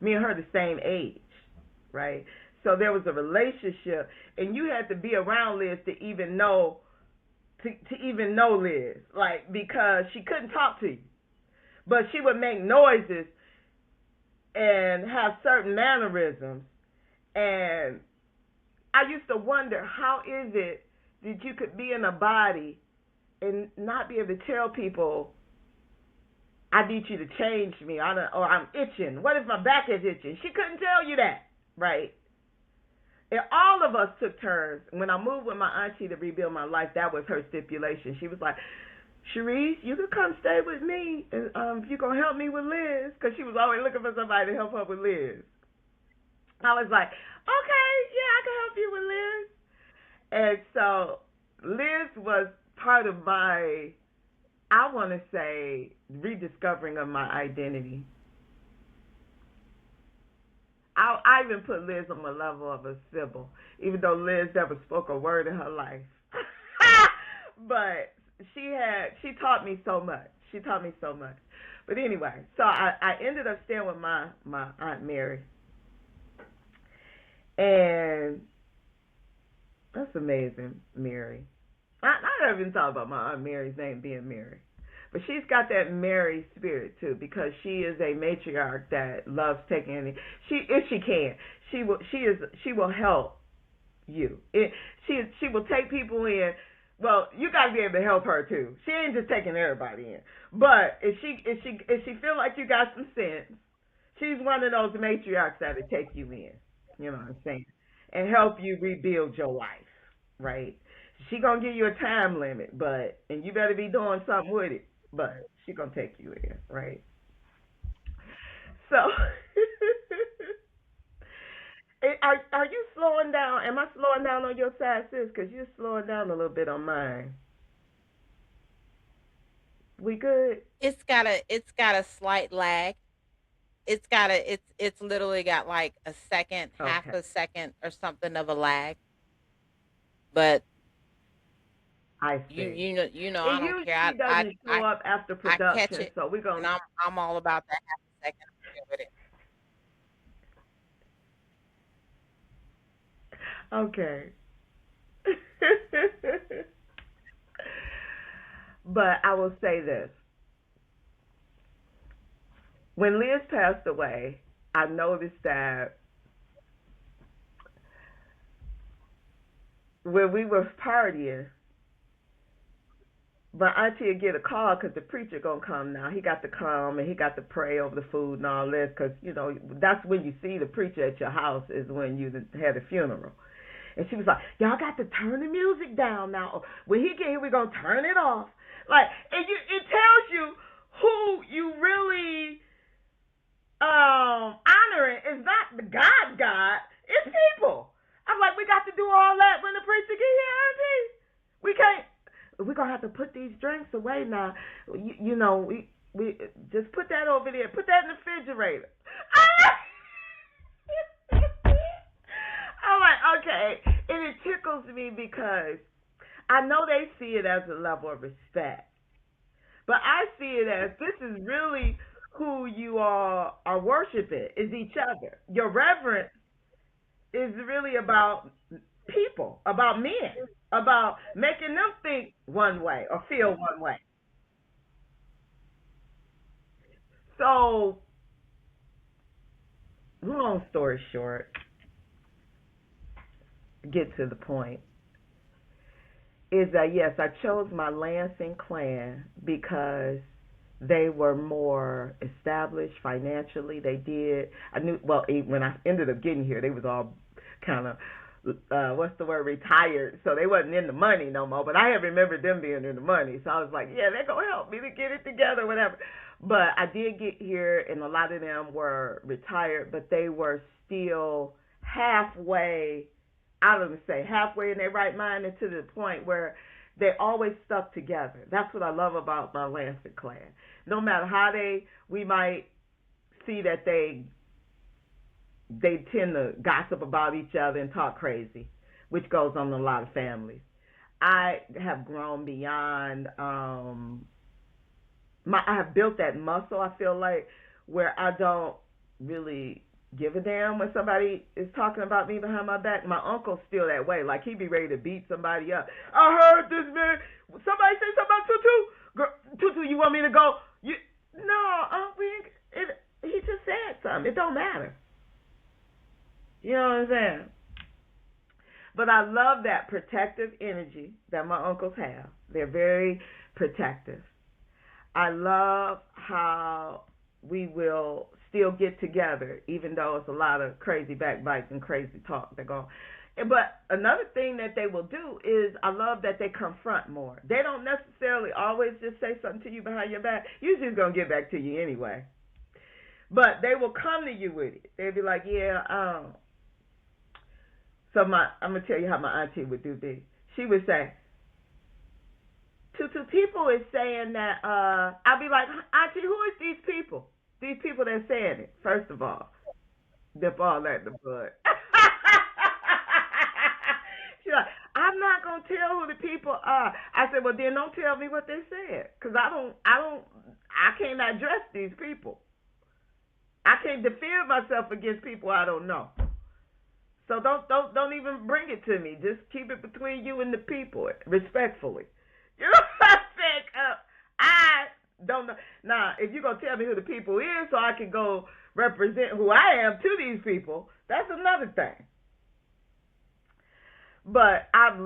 me and her the same age, right? So there was a relationship, and you had to be around Liz to even know, to even know Liz, like, because she couldn't talk to you. But she would make noises and have certain mannerisms. And I used to wonder, how is it that you could be in a body and not be able to tell people, I need you to change me, or I'm itching. What if my back is itching? She couldn't tell you that, right? And all of us took turns. When I moved with my auntie to rebuild my life, that was her stipulation. She was like, Sharice, you could come stay with me if you're going to help me with Liz, because she was always looking for somebody to help her with Liz. I was like, okay, yeah, I can help you with Liz. And so Liz was part of my, I want to say, rediscovering of my identity. I even put Liz on the level of a Sybil, even though Liz never spoke a word in her life. But she taught me so much. She taught me so much. But anyway, so I ended up staying with my Aunt Mary. And that's amazing, Mary. I never even thought about my Aunt Mary's name being Mary. But she's got that Mary spirit too, because she is a matriarch that loves taking any. If she can, she will help you. She will take people in. Well, you got to be able to help her too. She ain't just taking everybody in. But if she feel like you got some sense, she's one of those matriarchs that'll take you in. You know what I'm saying? And help you rebuild your life, right? She gonna give you a time limit, and you better be doing something with it. But she gonna take you in, right? So, are you slowing down? Am I slowing down on your side, sis? Because you're slowing down a little bit on mine. We good? It's got a slight lag. It's literally got like a second, half Okay, a second or something of a lag. But I you see. you know you know I It don't care. I usually I doesn't show I, up after I catch production, it, so we're and gonna. I'm all about that half a second. I'm good with it. Okay. But I will say this: when Liz passed away, I noticed that when we were partying, my auntie would get a call because the preacher gonna come now. He got to come and he got to pray over the food and all this, because that's when you see the preacher at your house, is when you had a funeral. And she was like, y'all got to turn the music down now. When he get here, we're gonna turn it off. Like, and it tells you who you really honoring is not the God. It's people. I'm like, we got to do all that when the preacher get here, Auntie. We can't. We're gonna have to put these drinks away now. You know, we just put that over there. Put that in the refrigerator. I'm like, okay, and it tickles me because I know they see it as a level of respect, but I see it as this is really who you all are worshiping is each other. Your reverence is really about people, about men, about making them think one way or feel one way. So, long story short, get to the point, is that yes, I chose my Lansing clan because they were more established financially. They did. I knew well when I ended up getting here, they was all kind of what's the word, retired, so they wasn't in the money no more. But I had remembered them being in the money, so I was like, yeah, they're gonna help me to get it together, whatever. But I did get here, and a lot of them were retired, but they were still halfway. I don't say halfway in their right mind, and to the point where they always stuck together. That's what I love about my Lansing clan. No matter how we might see that they tend to gossip about each other and talk crazy, which goes on in a lot of families. I have grown beyond I have built that muscle, I feel like, where I don't really give a damn when somebody is talking about me behind my back. My uncle's still that way. Like, he'd be ready to beat somebody up. I heard this man. Somebody say something about Tutu. Girl, Tutu, you want me to go? No, he just said something. It don't matter. You know what I'm saying? But I love that protective energy that my uncles have. They're very protective. I love how we will still get together, even though it's a lot of crazy backbites and crazy talk that go. But another thing that they will do is I love that they confront more. They don't necessarily always just say something to you behind your back. Usually it's going to get back to you anyway. But they will come to you with it. They'll be like, yeah, so I'm going to tell you how my auntie would do this. She would say, Tutu, people is saying that, I'll be like, auntie, who is these people? These people that saying it, first of all, dip all that in the bud. She's like, I'm not gonna tell who the people are. I said, well, then don't tell me what they said, cause I can't address these people. I can't defend myself against people I don't know. So don't even bring it to me. Just keep it between you and the people, respectfully. You know what I'm saying? I don't know. Now, if you're going to tell me who the people is so I can go represent who I am to these people, that's another thing. But I've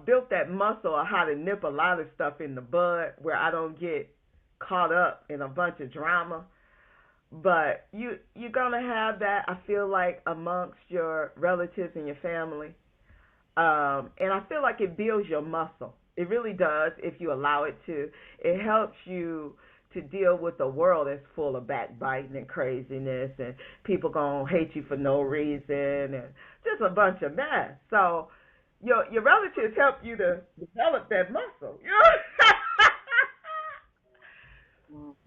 built that muscle of how to nip a lot of stuff in the bud where I don't get caught up in a bunch of drama. But you're going to have that, I feel like, amongst your relatives and your family. And I feel like it builds your muscle. It really does if you allow it to. It helps you to deal with a world that's full of backbiting and craziness and people going to hate you for no reason and just a bunch of mess. So your relatives help you to develop that muscle. You know?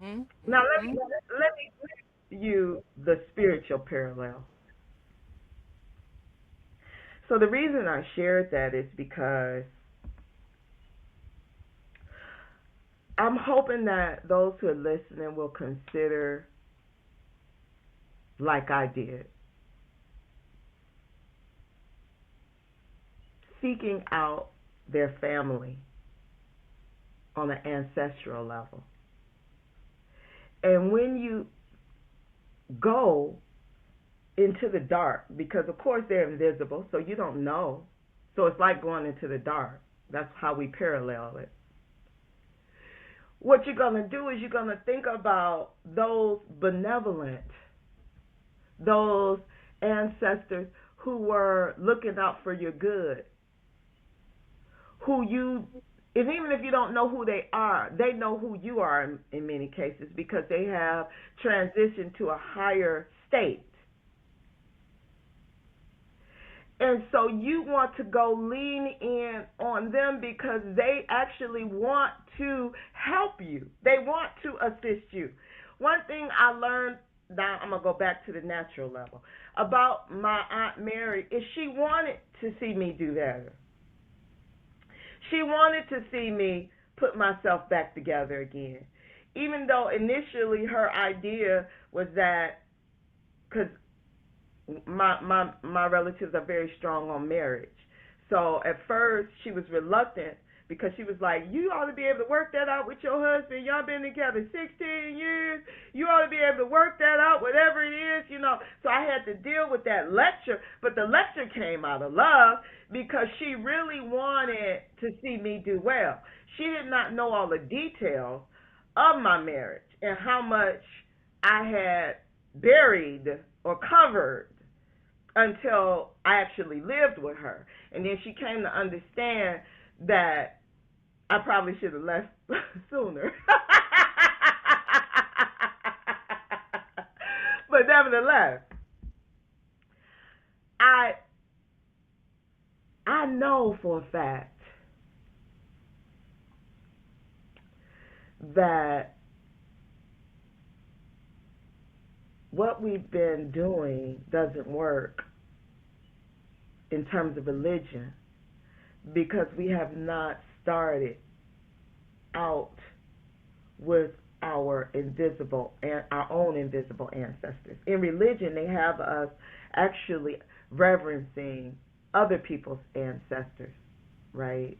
Mm-hmm. Now let me give you the spiritual parallel. So the reason I shared that is because I'm hoping that those who are listening will consider, like I did, seeking out their family on an ancestral level. And when you go into the dark, because of course they're invisible, so you don't know. So it's like going into the dark. That's how we parallel it. What you're going to do is you're going to think about those benevolent, those ancestors who were looking out for your good, and even if you don't know who they are, they know who you are in many cases because they have transitioned to a higher state. And so you want to go lean in on them because they actually want to help you. They want to assist you. One thing I learned, now I'm going to go back to the natural level, about my Aunt Mary is she wanted to see me do better. She wanted to see me put myself back together again. Even though initially her idea was that, because my relatives are very strong on marriage. So at first she was reluctant because she was like, you ought to be able to work that out with your husband. Y'all been together 16 years. You ought to be able to work that out, whatever it is, you know. So I had to deal with that lecture. But the lecture came out of love because she really wanted to see me do well. She did not know all the details of my marriage and how much I had buried or covered until I actually lived with her. And then she came to understand that I probably should have left sooner. But nevertheless, I know for a fact that what we've been doing doesn't work in terms of religion because we have not started out with our invisible and our own invisible ancestors. In religion, they have us actually reverencing other people's ancestors, right?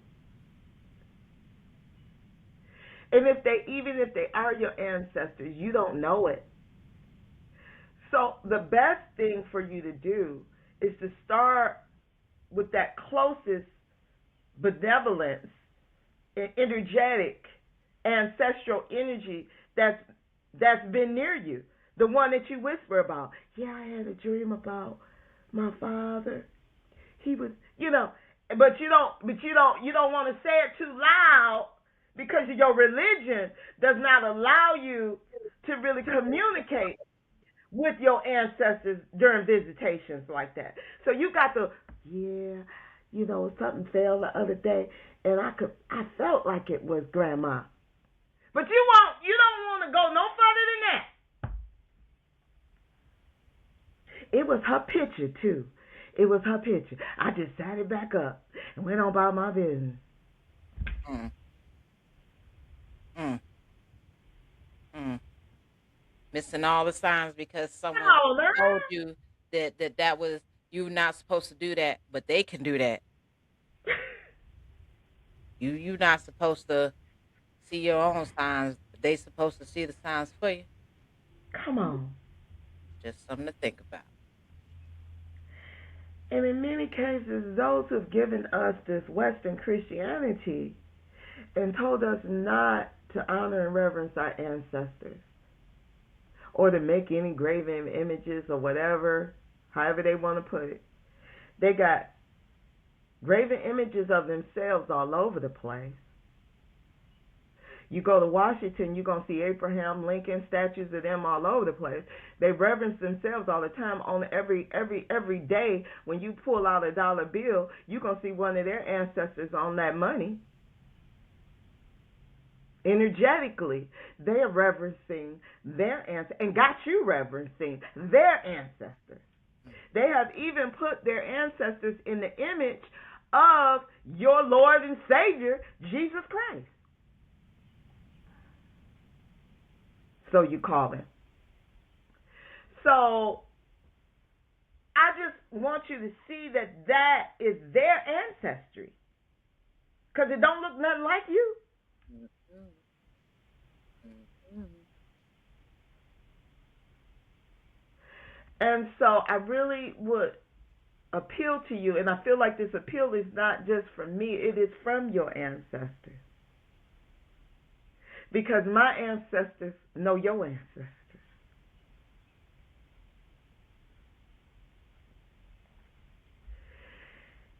And even if they are your ancestors, you don't know it. So the best thing for you to do is to start with that closest benevolence and energetic ancestral energy that's been near you. The one that you whisper about. Yeah, I had a dream about my father. He was, but you don't want to say it too loud because your religion does not allow you to really communicate with your ancestors during visitations like that. So you got to, something fell the other day and I felt like it was grandma. But you don't want to go no further than that. It was her picture too. It was her picture. I just sat it back up and went on about my business. Mm. Mm. Mm. Missing all the signs because someone told you that was you're not supposed to do that, but they can do that. You're not supposed to see your own signs, but they supposed to see the signs for you. Come on. Just something to think about. And in many cases, those who've given us this Western Christianity and told us not to honor and reverence our ancestors or to make any graven images or whatever, however they want to put it. They got graven images of themselves all over the place. You go to Washington, you're going to see Abraham Lincoln statues of them all over the place. They reverence themselves all the time. On every day when you pull out a dollar bill, you're going to see one of their ancestors on that money. Energetically, they are reverencing their ancestors and got you reverencing their ancestors. They have even put their ancestors in the image of your Lord and Savior, Jesus Christ. So you call him. So I just want you to see that is their ancestry. Because it don't look nothing like you. And so I really would appeal to you, and I feel like this appeal is not just from me, it is from your ancestors. Because my ancestors know your ancestors.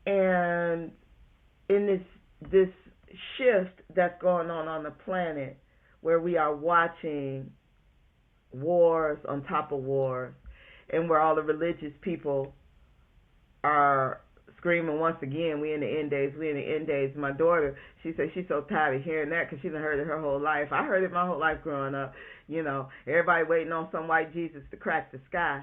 And in this shift that's going on the planet, where we are watching wars on top of wars, and where all the religious people are screaming once again, we in the end days, we in the end days. My daughter, she said she's so tired of hearing that because she's heard it her whole life. I heard it my whole life growing up. You know, everybody waiting on some white Jesus to crack the sky.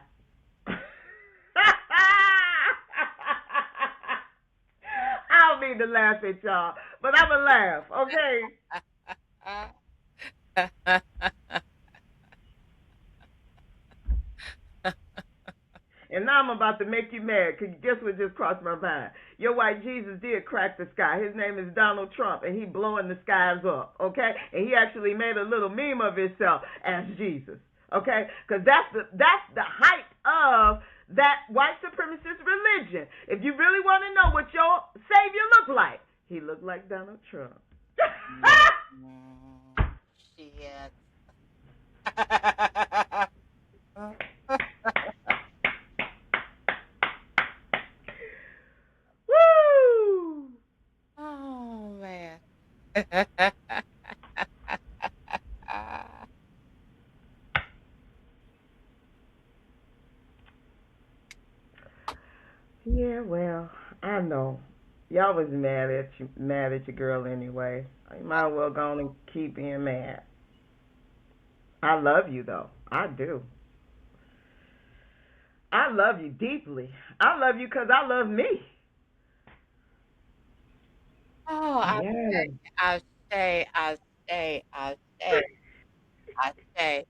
I don't mean to laugh at y'all, but I'm going to laugh, okay? And now I'm about to make you mad because guess what just crossed my mind? Your white Jesus did crack the sky. His name is Donald Trump, and he blowing the skies up, okay? And he actually made a little meme of himself as Jesus, okay? Because that's the height of that white supremacist religion. If you really want to know what your savior looked like, he looked like Donald Trump. Shit. Woo! Oh man. Yeah, well, I know. Y'all was mad at your girl anyway. You might as well go on and keep being mad. I love you though. I do. I love you deeply. I love you because I love me. Oh, Yeah. I say, I say, I say, I say.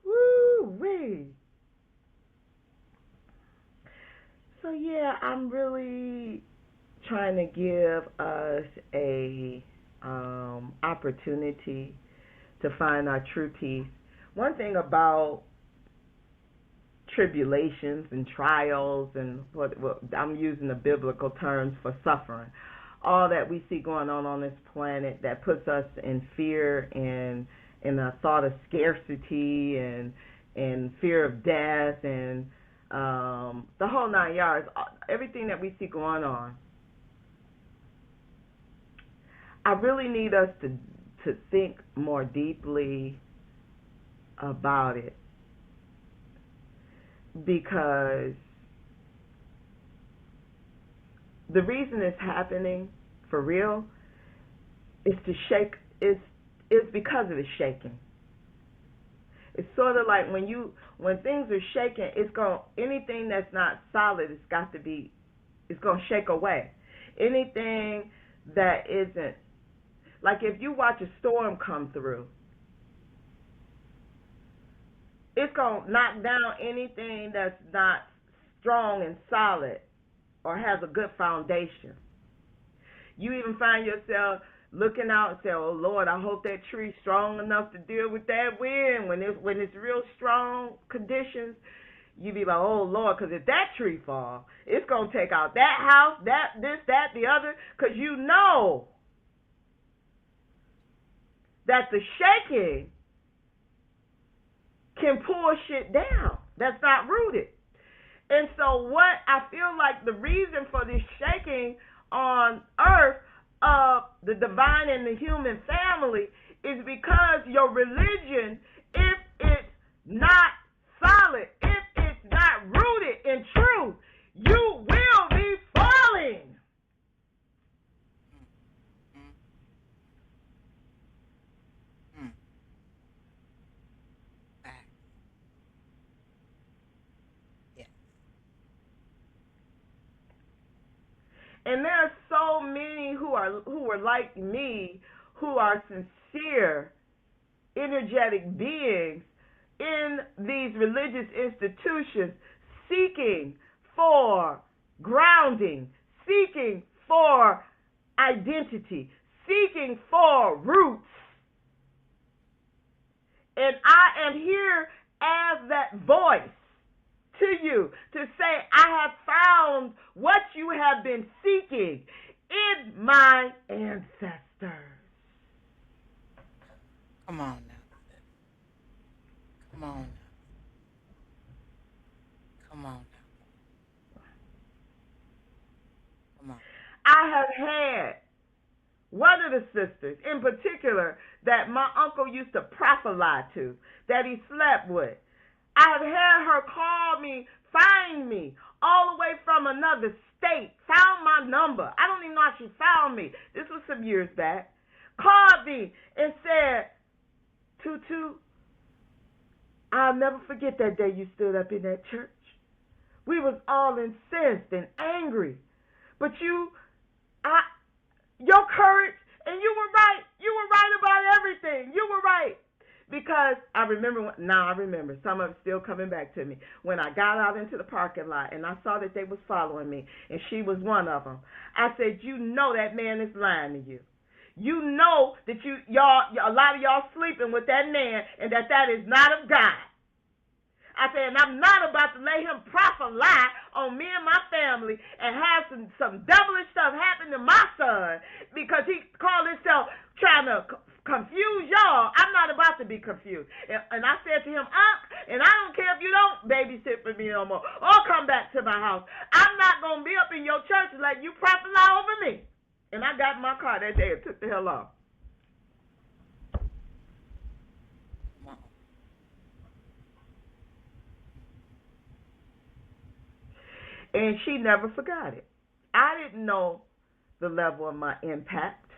Woo wee. So yeah, I'm really trying to give us a opportunity to find our true peace. One thing about tribulations and trials and what I'm using the biblical terms for suffering, all that we see going on this planet that puts us in fear and in a thought of scarcity and fear of death and the whole 9 yards, everything that we see going on. I really need us to think more deeply about it, because the reason it's happening for real is to shake is because of the shaking. It's sort of like when things are shaking, anything that's not solid, it's gonna shake away. Anything that isn't, like if you watch a storm come through, it's gonna knock down anything that's not strong and solid or has a good foundation. You even find yourself looking out and say, "Oh Lord, I hope that tree's strong enough to deal with that wind." When it's real strong conditions, you be like, "Oh Lord," because if that tree fall, it's gonna take out that house, the other, because you know that the shaking can pull shit down that's not rooted. And so what I feel like the reason for this shaking on earth of the divine and the human family is because your religion, if it's not solid, if it's not rooted in truth, you will be falling. And there are so many who are like me, who are sincere, energetic beings in these religious institutions, seeking for grounding, seeking for identity, seeking for roots. And I am here as that voice to you to say, I have found what you have been seeking in my ancestors. Come on now. Come on now. Come on now. Come on. I have had one of the sisters in particular that my uncle used to prophesy to, that he slept with. I've had her call me, find me, all the way from another state, found my number. I don't even know how she found me. This was some years back. Called me and said, Tutu, I'll never forget that day you stood up in that church. We was all incensed and angry. But your courage, and you were right. You were right about everything. You were right. Because I remember, some of it's still coming back to me. When I got out into the parking lot and I saw that they was following me, and she was one of them, I said, you know that man is lying to you. You know that a lot of y'all sleeping with that man, and that is not of God. I said, and I'm not about to let him prophesy on me and my family and have some devilish stuff happen to my son because he called himself trying to confuse y'all. I'm not about to be confused. And I said to him, and I don't care if you don't babysit for me no more or come back to my house. I'm not going to be up in your church and let you prophesy over me. And I got in my car that day and took the hell off. And she never forgot it. I didn't know the level of my impact.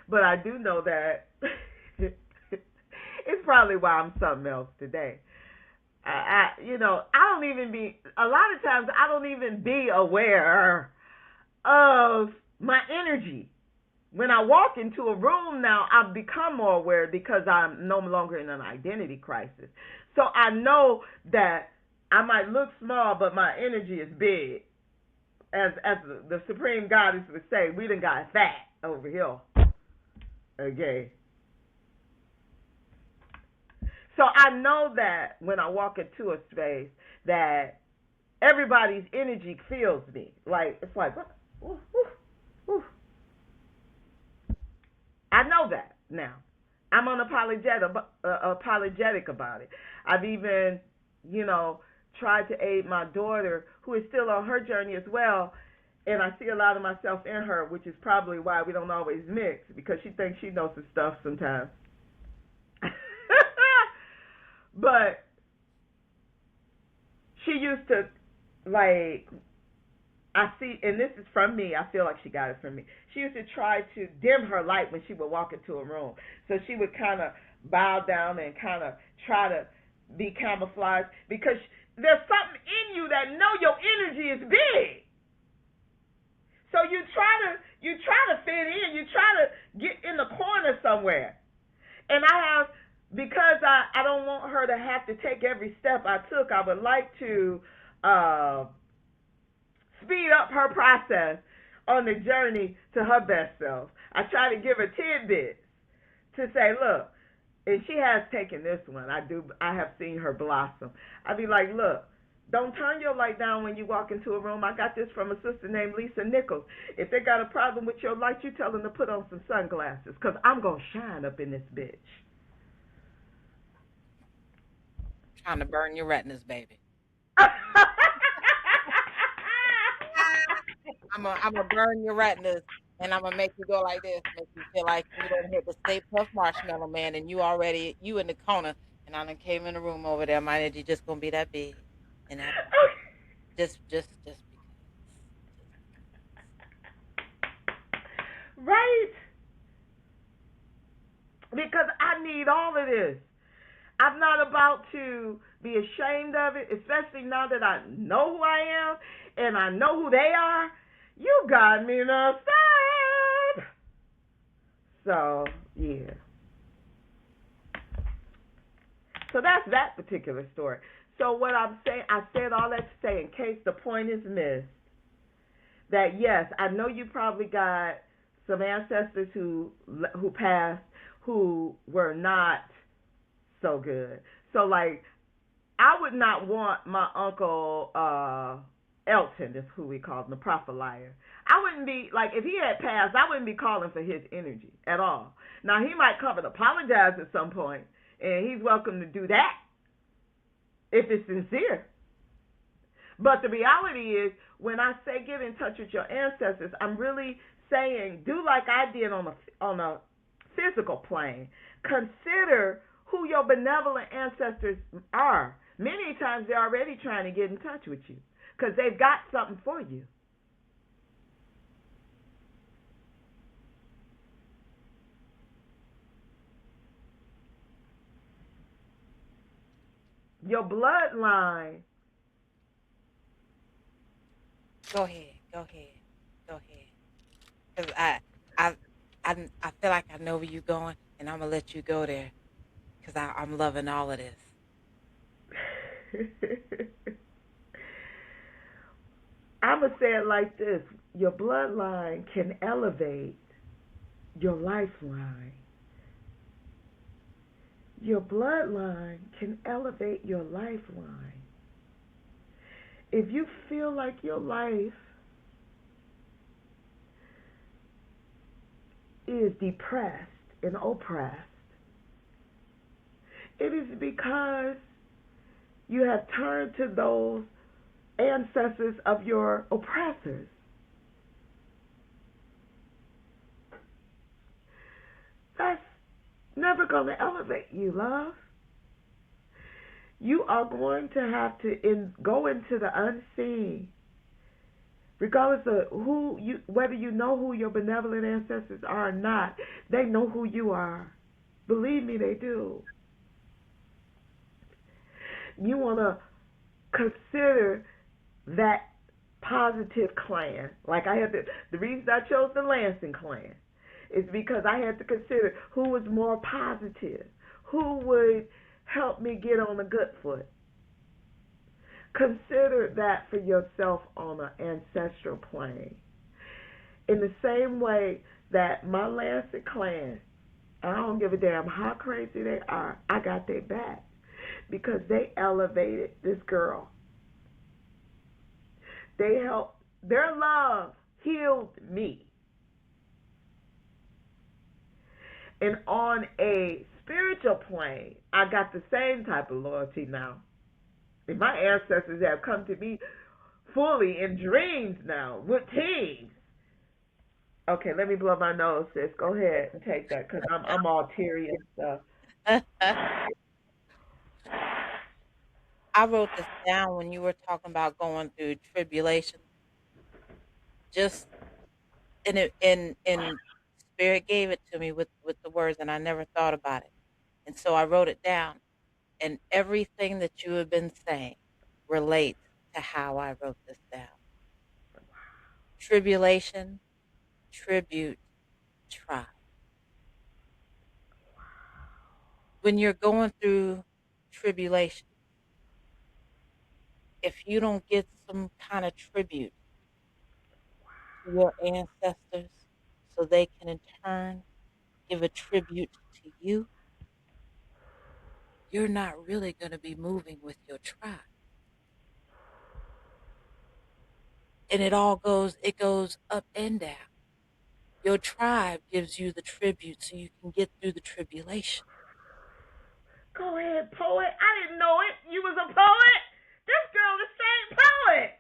But I do know that it's probably why I'm something else today. I don't even be, a lot of times I don't even be aware of my energy. When I walk into a room now, I've become more aware because I'm no longer in an identity crisis. So I know that I might look small, but my energy is big. As the Supreme Goddess would say, we done got fat over here. Okay. So I know that when I walk into a space that everybody's energy feels me. Like, it's like, ooh, ooh, ooh. I know that now. I'm unapologetic about it. I've even, tried to aid my daughter, who is still on her journey as well, and I see a lot of myself in her, which is probably why we don't always mix, because she thinks she knows some stuff sometimes. But she used to, I see, and this is from me, I feel like she got it from me. She used to try to dim her light when she would walk into a room. So she would kind of bow down and kind of try to be camouflaged, because there's something in you that know your energy is big. So you try to fit in, you try to get in the corner somewhere. And because I don't want her to have to take every step I took, I would like to speed up her process on the journey to her best self. I try to give her tidbits to say, look, and she has taken this one. I have seen her blossom. I be like, look, don't turn your light down when you walk into a room. I got this from a sister named Lisa Nichols. If they got a problem with your light, you tell them to put on some sunglasses, because I'm going to shine up in this bitch. Trying to burn your retinas, baby. I'm gonna burn your retinas, and I'm gonna make you go like this, make you feel like you don't hit the Stay Puft Marshmallow Man, and you in the corner, and I done came in the room over there. My energy just gonna be that big, and that just because. Right? Because I need all of this. I'm not about to be ashamed of it, especially now that I know who I am and I know who they are. You got me upset. So, yeah. So that's that particular story. So what I'm saying, I said all that to say, in case the point is missed, that yes, I know you probably got some ancestors who passed who were not so good. So, I would not want my uncle Elton, is who we call him, the prophet liar. I wouldn't be, if he had passed, I wouldn't be calling for his energy at all. Now, he might come and apologize at some point, and he's welcome to do that if it's sincere. But the reality is, when I say get in touch with your ancestors, I'm really saying, do like I did on a physical plane. Consider who your benevolent ancestors are. Many times they're already trying to get in touch with you because they've got something for you. Your bloodline. Go ahead. Go ahead. Go ahead. Because I, I feel like I know where you're going, and I'm gonna let you go there because I'm loving all of this. I'm going to say it like this. Your bloodline can elevate your lifeline. Your bloodline can elevate your lifeline. If you feel like your life is depressed and oppressed, it is because you have turned to those ancestors of your oppressors. That's never going to elevate you, love. You are going to have to go into the unseen, regardless of whether you know who your benevolent ancestors are or not. They know who you are. Believe me, they do. You want to consider that positive clan. Like the reason I chose the Lansing clan is because I had to consider who was more positive, who would help me get on a good foot. Consider that for yourself on an ancestral plane. In the same way that my Lansing clan, I don't give a damn how crazy they are, I got their back because they elevated this girl. They helped, their love healed me. And on a spiritual plane, I got the same type of loyalty now. And my ancestors have come to me fully in dreams now, with teams. Okay, let me blow my nose, sis. Go ahead and take that because I'm all teary and stuff. I wrote this down when you were talking about going through tribulation. Just in spirit gave it to me with the words, and I never thought about it, and so I wrote it down. And everything that you have been saying relates to how I wrote this down. Tribulation, tribute, tribe. When you're going through tribulation, if you don't get some kind of tribute to your ancestors so they can in turn give a tribute to you, you're not really going to be moving with your tribe. And it goes up and down. Your tribe gives you the tribute so you can get through the tribulation. Go ahead, poet. I didn't know it. You was a poet? This girl the same poet.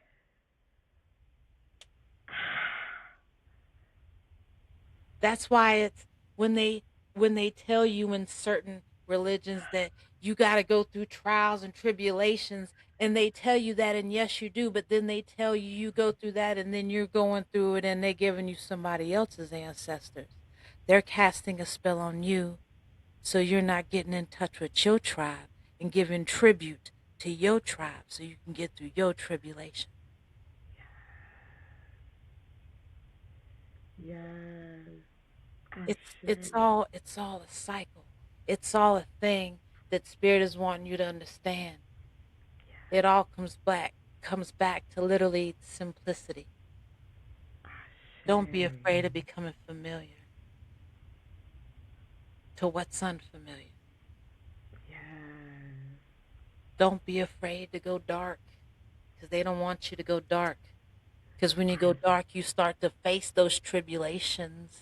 That's why it's when they tell you in certain religions that you got to go through trials and tribulations, and they tell you that, and yes you do, but then they tell you you go through that and then you're going through it and they're giving you somebody else's ancestors. They're casting a spell on you so you're not getting in touch with your tribe and giving tribute to your tribe so you can get through your tribulation. Yes. It's all a cycle. It's all a thing that spirit is wanting you to understand. It all comes back to literally simplicity. Don't be afraid of becoming familiar to what's unfamiliar. Yes. Don't be afraid to go dark because they don't want you to go dark. Because when you go dark, you start to face those tribulations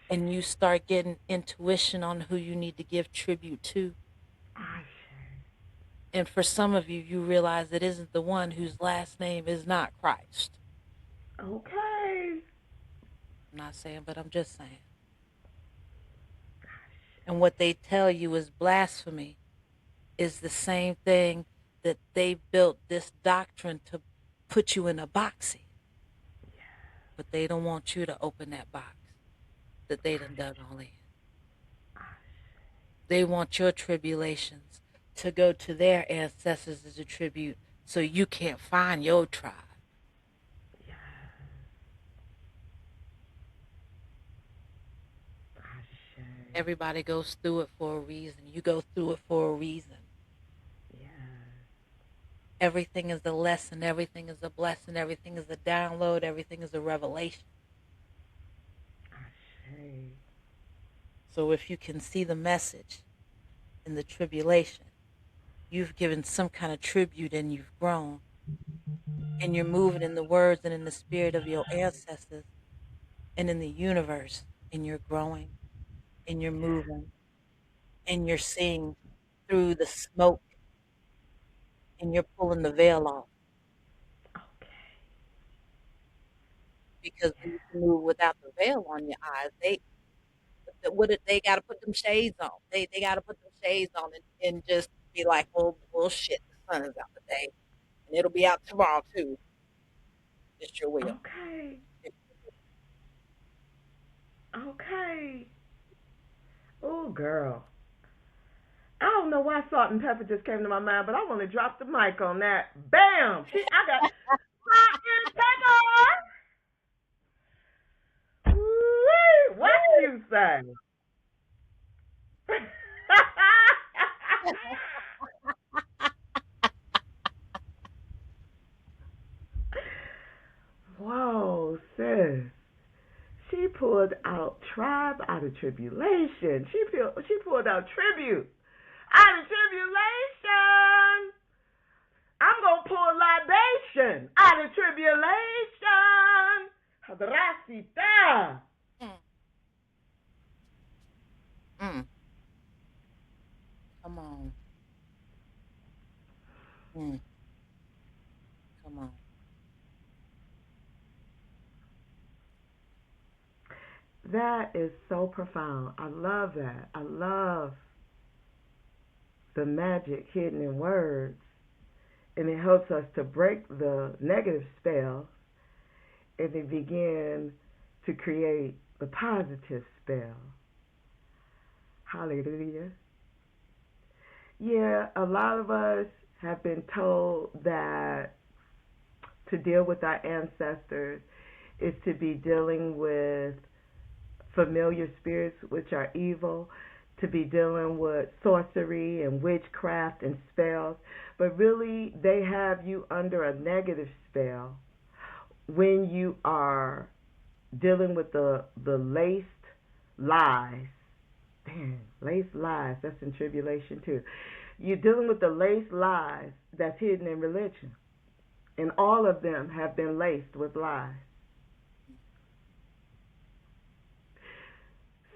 and you start getting intuition on who you need to give tribute to. And for some of you, you realize it isn't the one whose last name is not Christ. Okay. I'm not saying, but I'm just saying. And what they tell you is blasphemy is the same thing that they built this doctrine to put you in a box in. But they don't want you to open that box that they done dug all in. They want your tribulations to go to their ancestors as a tribute so you can't find your tribe. Everybody goes through it for a reason. You go through it for a reason. Everything is a lesson. Everything is a blessing. Everything is a download. Everything is a revelation. So if you can see the message in the tribulation, you've given some kind of tribute and you've grown. And you're moving in the words and in the spirit of your ancestors and in the universe. And you're growing and you're moving and you're seeing through the smoke and you're pulling the veil off. Because when you can move without the veil on your eyes, they got to put them shades on. They got to put them shades on and just be like, oh bullshit, the sun is out today, and it'll be out tomorrow too. It's your will. Okay. Oh, girl. I don't know why salt and pepper just came to my mind, but I want to drop the mic on that. Bam! I got salt and pepper. Woo! What do you say? Whoa, sis. She pulled out tribe out of tribulation. She pulled out tribute out of tribulation. I'm going to pull libation out of tribulation. Hadrasita. Come on. Come on. That is so profound. I love that. I love the magic hidden in words. And it helps us to break the negative spell and to begin to create the positive spell. Hallelujah. Yeah, a lot of us have been told that to deal with our ancestors is to be dealing with familiar spirits which are evil, to be dealing with sorcery and witchcraft and spells, but really they have you under a negative spell when you are dealing with the laced lies. Man, laced lies, that's in tribulation too. You're dealing with the laced lies that's hidden in religion, and all of them have been laced with lies.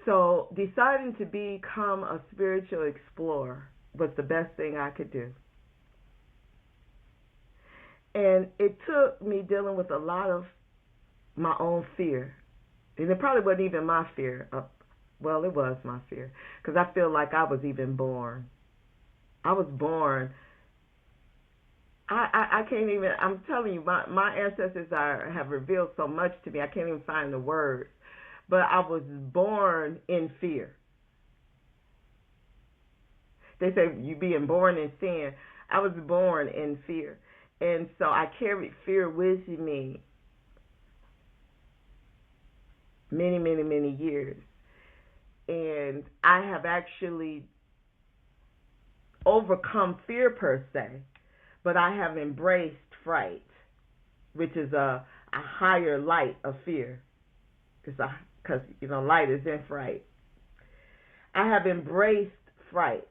So deciding to become a spiritual explorer was the best thing I could do. And it took me dealing with a lot of my own fear. And it probably wasn't even my fear. Well, it was my fear. Because I feel like I was even born. I was born. I can't even, I'm telling you, my ancestors have revealed so much to me, I can't even find the words. But I was born in fear. They say you being born in sin. I was born in fear. And so I carried fear with me many, many, many years. And I have actually overcome fear per se, but I have embraced fright, which is a higher light of fear. Because, light is in fright. I have embraced fright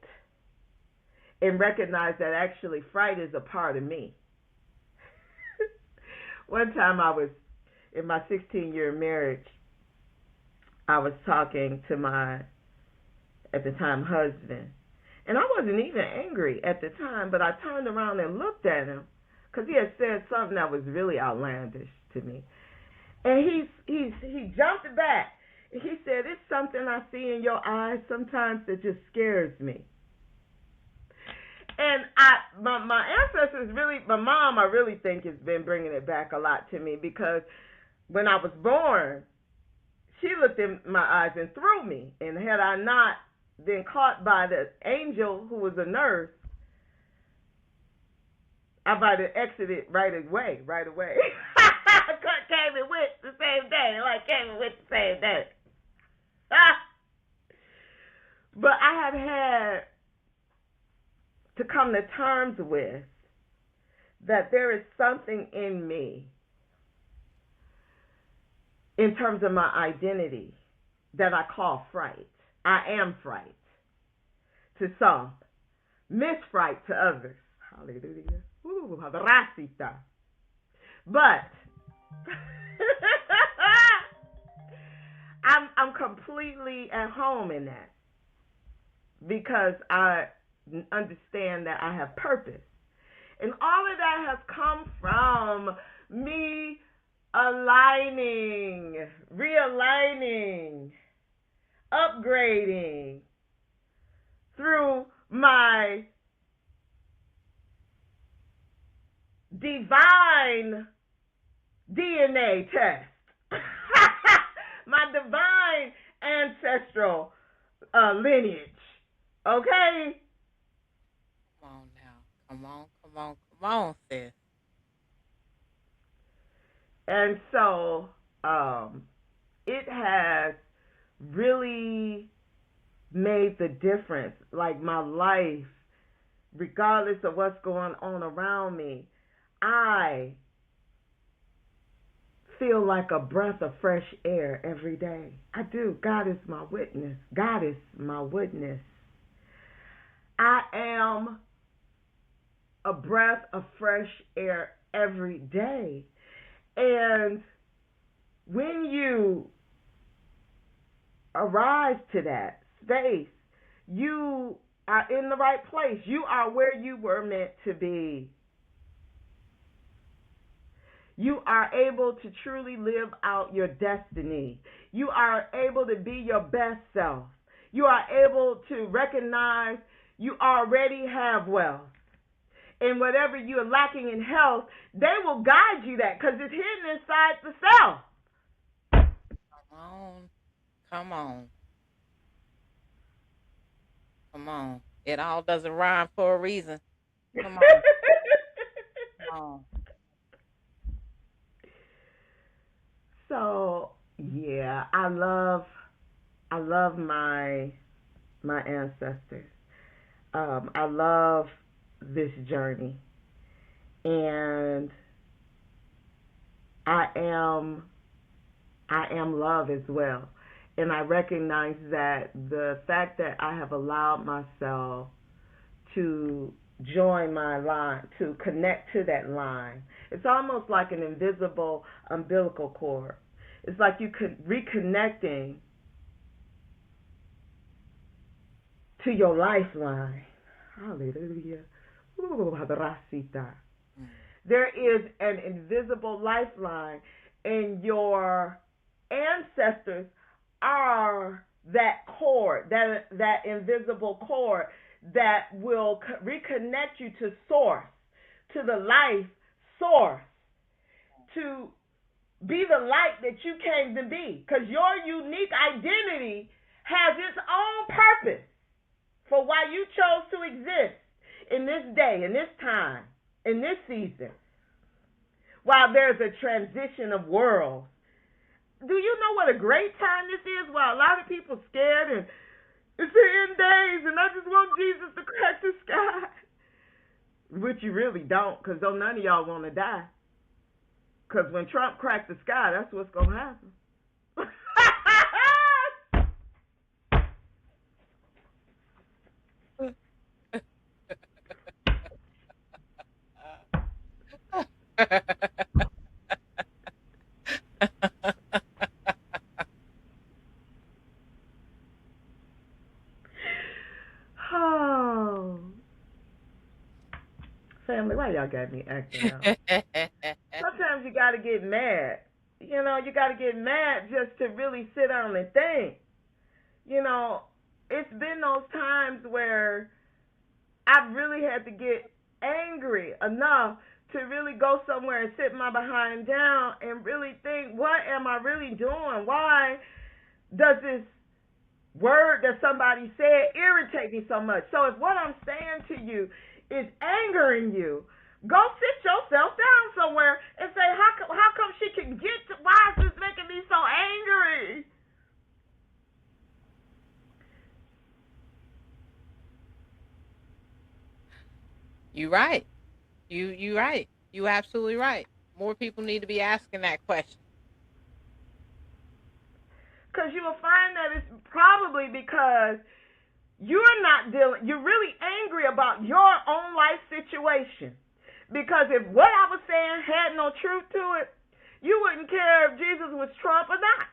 and recognized that actually fright is a part of me. One time I was, in my 16-year marriage, I was talking to my, at the time, husband. And I wasn't even angry at the time, but I turned around and looked at him because he had said something that was really outlandish to me. And he jumped back. He said, "It's something I see in your eyes sometimes that just scares me." And my ancestors really, my mom, I really think has been bringing it back a lot to me, because when I was born, she looked in my eyes and threw me. And had I not been caught by the angel who was a nurse, I might have exited right away. Came and went the same day. Like, came and went the same day. But I have had to come to terms with that there is something in me, in terms of my identity, that I call fright. I am fright to some, miss fright to others. Hallelujah. Ooh, Rasita. But I'm completely at home in that, because I understand that I have purpose. And all of that has come from me aligning, realigning, upgrading through my divine DNA test, my divine ancestral lineage. Okay? Come on now. Come on, sis. And so it has really made the difference. Like, my life, regardless of what's going on around me, I feel like a breath of fresh air every day. I do. God is my witness. God is my witness. I am a breath of fresh air every day. And when you arise to that space, you are in the right place. You are where you were meant to be. You are able to truly live out your destiny. You are able to be your best self. You are able to recognize you already have wealth. And whatever you are lacking in health, they will guide you that, because it's hidden inside the self. Come on. It all doesn't rhyme for a reason. Come on. Come on. So yeah, I love my ancestors. I love this journey, and I am love as well. And I recognize that the fact that I have allowed myself to join my line, to connect to that line, it's almost like an invisible umbilical cord. It's like you could reconnecting to your lifeline. Hallelujah. Ooh, there is an invisible lifeline, and your ancestors are that cord, that invisible cord that will reconnect you to source, to the life source, to be the light that you came to be, because your unique identity has its own purpose for why you chose to exist in this day, in this time, in this season, while there's a transition of worlds. Do you know what a great time this is? While a lot of people scared and it's the end days and I just want Jesus to crack the sky. Which you really don't, because none of y'all want to die. Because when Trump cracked the sky, that's what's going to happen. Oh. Family, why y'all got me acting out? Sometimes you got to get mad. You got to get mad just to really sit down and think. You know, it's been those times where I've really had to get angry enough to really go somewhere and sit my behind down and really think, what am I really doing? Why does this word that somebody said irritate me so much? So if what I'm saying to you is angering you, go sit yourself down somewhere and say, how come she can get to, why is this making me so angry? You right. You right. You absolutely right. More people need to be asking that question. Because you will find that it's probably because you're really angry about your own life situation. Because if what I was saying had no truth to it, you wouldn't care if Jesus was Trump or not.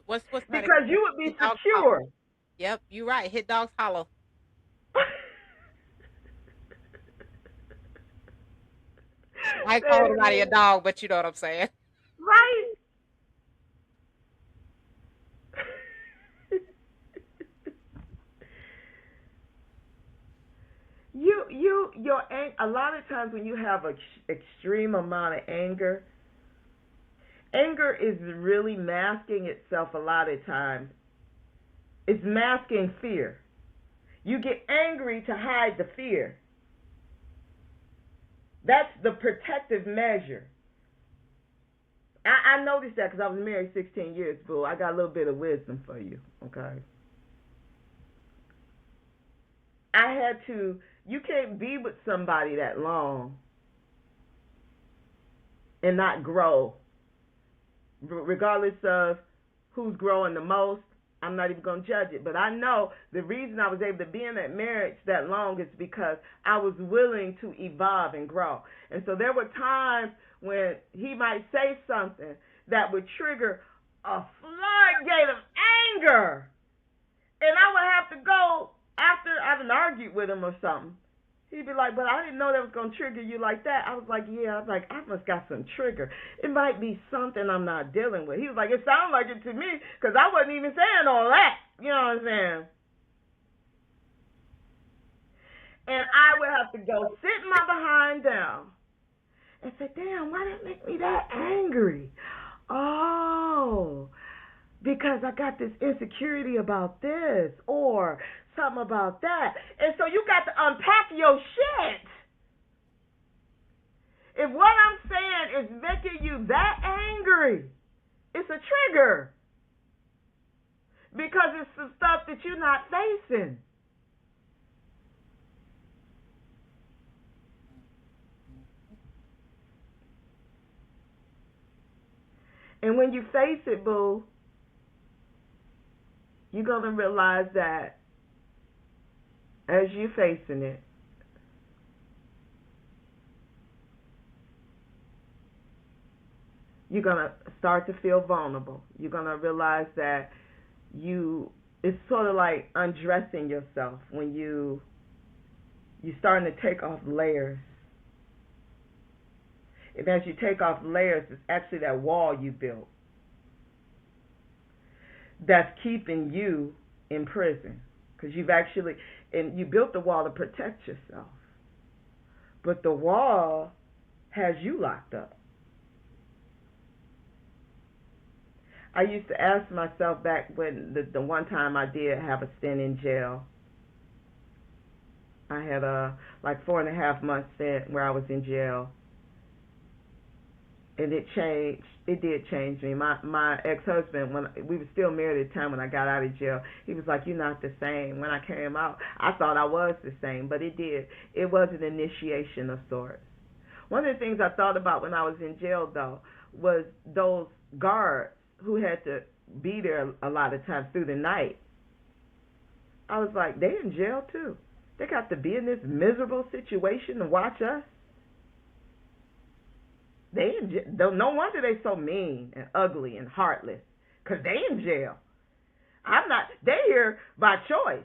What's that? Because you would be secure. Yep, you're right. Hit dogs hollow. I call somebody a dog, but you know what I'm saying. Right. A lot of times when you have an extreme amount of anger is really masking itself a lot of times. It's masking fear. You get angry to hide the fear. That's the protective measure. I noticed that because I was married 16 years, boo. I got a little bit of wisdom for you, okay? You can't be with somebody that long and not grow. Regardless of who's growing the most, I'm not even going to judge it. But I know the reason I was able to be in that marriage that long is because I was willing to evolve and grow. And so there were times when he might say something that would trigger a floodgate of anger. And I would have to go after I've argued with him or something. He'd be like, but I didn't know that was going to trigger you like that. I was like, yeah. I was like, I must got some trigger. It might be something I'm not dealing with. He was like, it sounded like it to me because I wasn't even saying all that. You know what I'm saying? And I would have to go sit my behind down and say, damn, why did it make me that angry? Oh, because I got this insecurity about this or something about that. And so you got to unpack your shit. If what I'm saying is making you that angry, it's a trigger. Because it's some stuff that you're not facing. And when you face it, boo, you're going to realize that as you're facing it, you're going to start to feel vulnerable. You're going to realize that it's sort of like undressing yourself when you're starting to take off layers. And as you take off layers, it's actually that wall you built that's keeping you in prison. Because you built the wall to protect yourself. But the wall has you locked up. I used to ask myself back when the one time I did have a stint in jail. I had like 4.5 months stint where I was in jail. And it changed. It did change me. My ex-husband, when we were still married at the time when I got out of jail, he was like, "You're not the same." When I came out, I thought I was the same, but it did. It was an initiation of sorts. One of the things I thought about when I was in jail, though, was those guards who had to be there a lot of times through the night. I was like, they in jail too. They got to be in this miserable situation to watch us. No wonder they so mean and ugly and heartless, because they in jail. I'm not. They here by choice.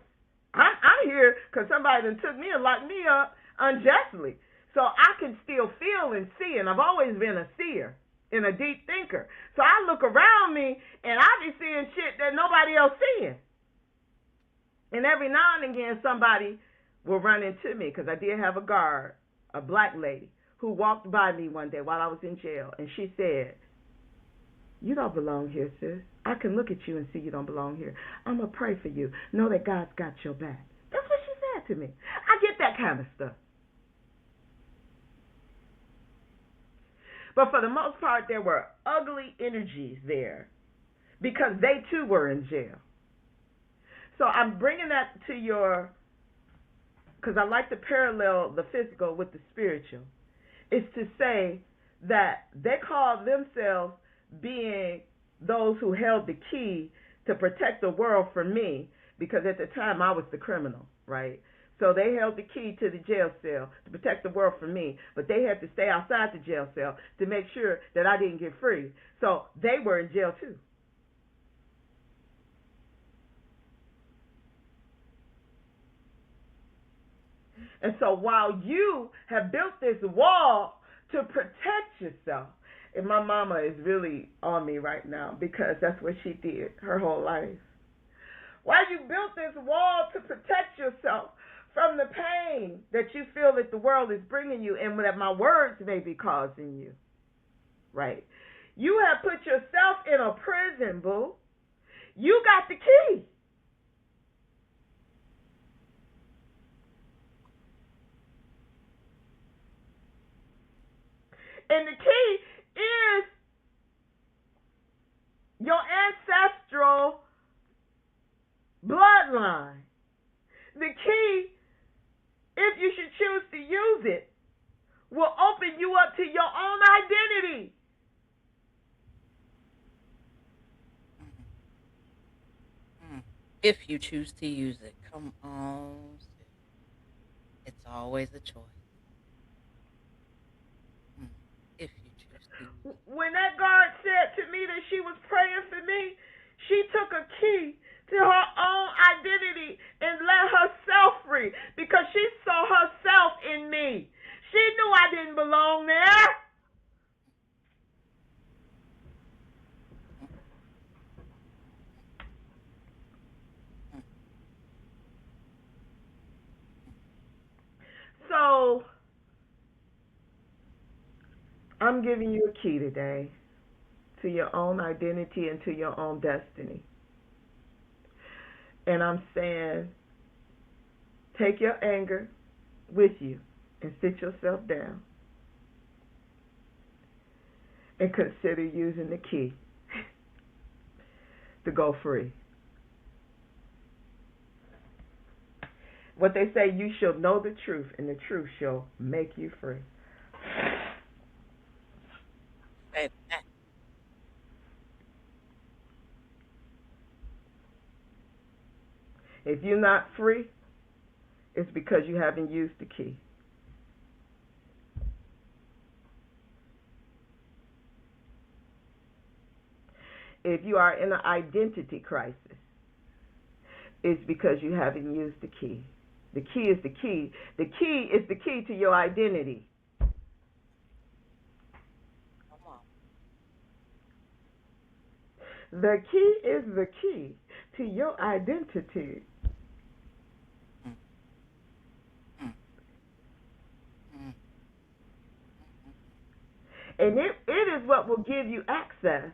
I'm here because somebody done took me and locked me up unjustly. So I can still feel and see, and I've always been a seer and a deep thinker. So I look around me and I be seeing shit that nobody else seeing. And every now and again somebody will run into me because I did have a guard, a black lady, who walked by me one day while I was in jail, and she said, "You don't belong here, sis. I can look at you and see you don't belong here. I'm going to pray for you. Know that God's got your back." That's what she said to me. I get that kind of stuff. But for the most part, there were ugly energies there because they too were in jail. So I'm bringing that to your, because I like to parallel the physical with the spiritual, is to say that they called themselves being those who held the key to protect the world from me, because at the time I was the criminal, right? So they held the key to the jail cell to protect the world from me, but they had to stay outside the jail cell to make sure that I didn't get free. So they were in jail too. And so while you have built this wall to protect yourself, and my mama is really on me right now because that's what she did her whole life. While you built this wall to protect yourself from the pain that you feel that the world is bringing you and that my words may be causing you, right? You have put yourself in a prison, boo. You got the key. And the key is your ancestral bloodline. The key, if you should choose to use it, will open you up to your own identity. If you choose to use it. Come on. It's always a choice. If you choose to use it. When that guard said to me that she was praying for me, she took a key to her own identity and let herself free because she saw herself in me. She knew I didn't belong there. So I'm giving you a key today to your own identity and to your own destiny. And I'm saying, take your anger with you and sit yourself down and consider using the key to go free. What they say, you shall know the truth, and the truth shall make you free. If you're not free, it's because you haven't used the key. If you are in an identity crisis, it's because you haven't used the key. The key is the key. The key is the key to your identity. Come on. The key is the key to your identity. And it is what will give you access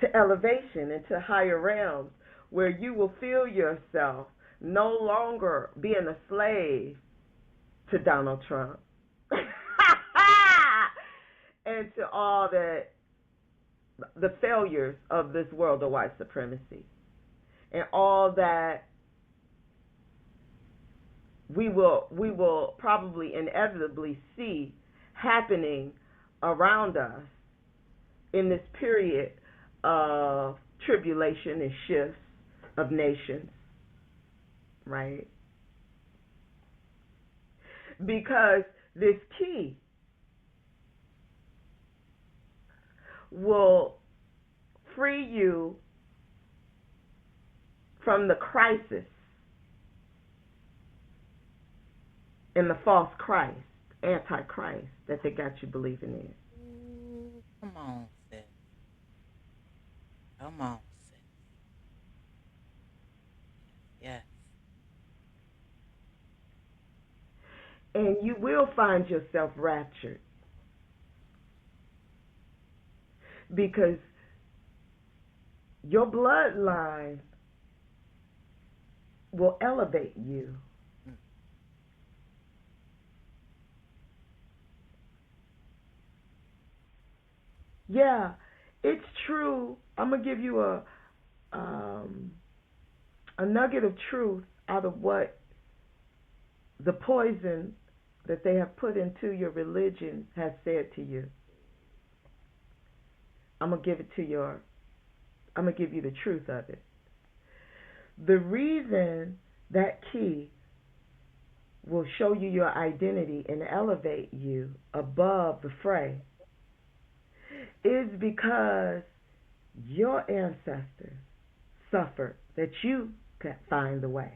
to elevation and to higher realms where you will feel yourself no longer being a slave to Donald Trump and to all the failures of this world of white supremacy and all that we will probably inevitably see happening around us in this period of tribulation and shifts of nations, right? Because this key will free you from the crisis and the false Christ, antichrist that they got you believing in. Ooh, come on, sis. Come on, sis. Yes. And you will find yourself raptured because your bloodline will elevate you. Mm. Yeah, it's true. I'm gonna give you a nugget of truth out of what the poison that they have put into your religion has said to you. I'm gonna give you the truth of it. The reason that key will show you your identity and elevate you above the fray is because your ancestors suffered that you could find the way.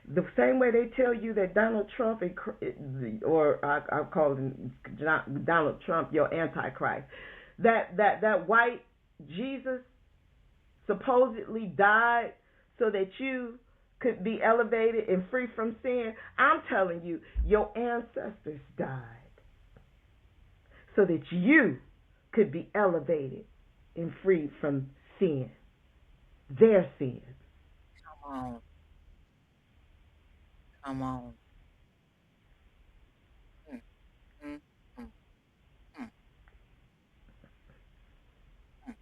The same way they tell you that Donald Trump, or I call him Donald Trump, your antichrist, that white Jesus supposedly died so that you could be elevated and free from sin. I'm telling you, your ancestors died so that you could be elevated and freed from sin, their sins. Come on. Come on. Mm, mm, mm, mm, mm,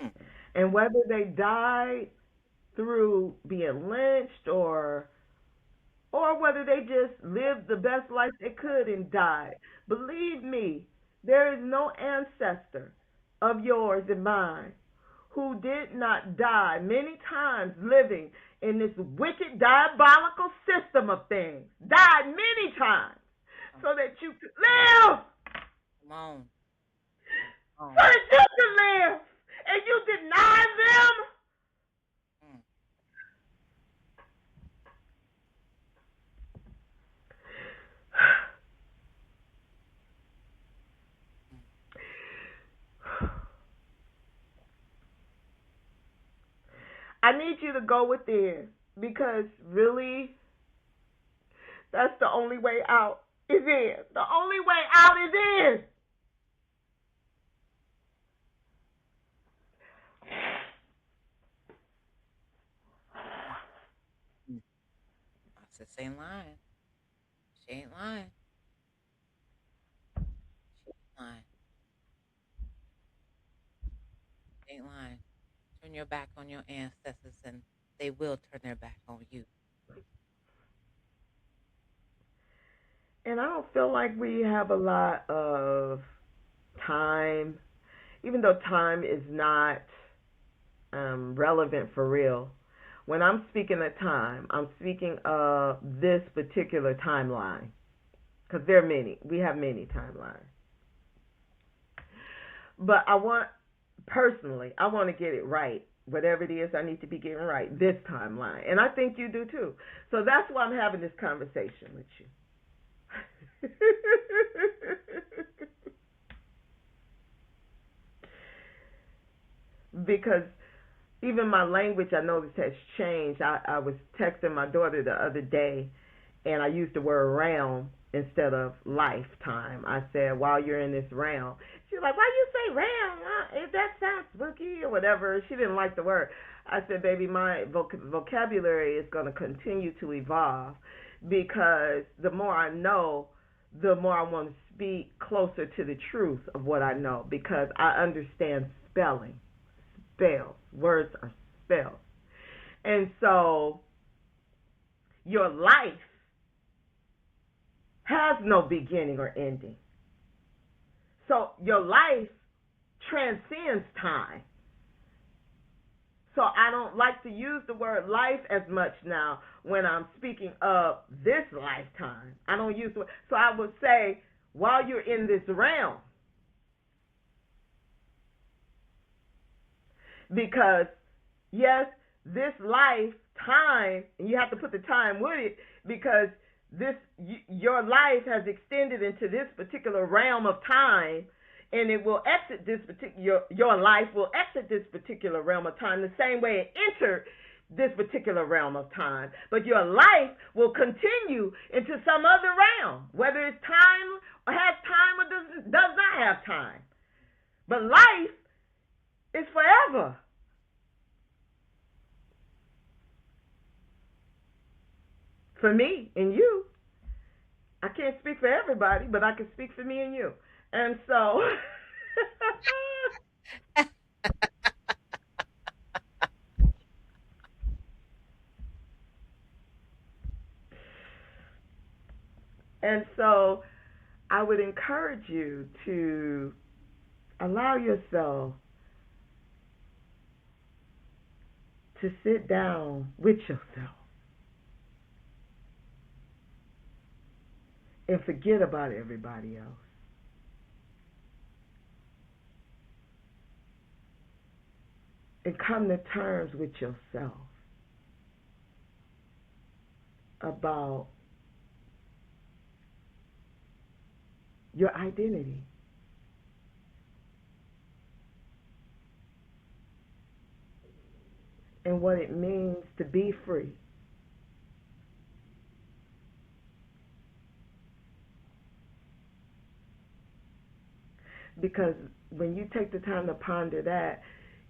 mm. And whether they died through being lynched or whether they just lived the best life they could and died. Believe me, there is no ancestor of yours and mine who did not die many times living in this wicked, diabolical system of things. Died many times so that you could live. Come on. So that you could live. And you deny them. Mm. I need you to go within because really, that's the only way out is in. The only way out is in. Mm. My sis ain't lying. She ain't lying. She ain't lying. She ain't lying. Turn your back on your ancestors and they will turn their back on you. And I don't feel like we have a lot of time, even though time is not relevant for real. When I'm speaking of time, I'm speaking of this particular timeline because there are many. We have many timelines. But I want to get it right. Whatever it is I need to be getting right this timeline. And I think you do too. So that's why I'm having this conversation with you. Because even my language I noticed has changed. I was texting my daughter the other day and I used the word realm instead of lifetime. I said, while you're in this realm. She's like, why you say realm? That sounds spooky or whatever. She didn't like the word. I said, baby, my vocabulary is going to continue to evolve because the more I know, the more I want to speak closer to the truth of what I know because I understand spelling. Spells. Words are spells. And so your life has no beginning or ending. So your life transcends time. So I don't like to use the word life as much now when I'm speaking of this lifetime. I don't use the word. So I would say while you're in this realm, because yes, this lifetime, and you have to put the time with it because your life has extended into this particular realm of time, and it will exit this particular your life will exit this particular realm of time the same way it entered this particular realm of time. But your life will continue into some other realm, whether it's time or has time or does not have time. But life is forever. For me and you. I can't speak for everybody, but I can speak for me and you. And so and so I would encourage you to allow yourself to sit down with yourself and forget about everybody else. And come to terms with yourself about your identity. And what it means to be free. Because when you take the time to ponder that,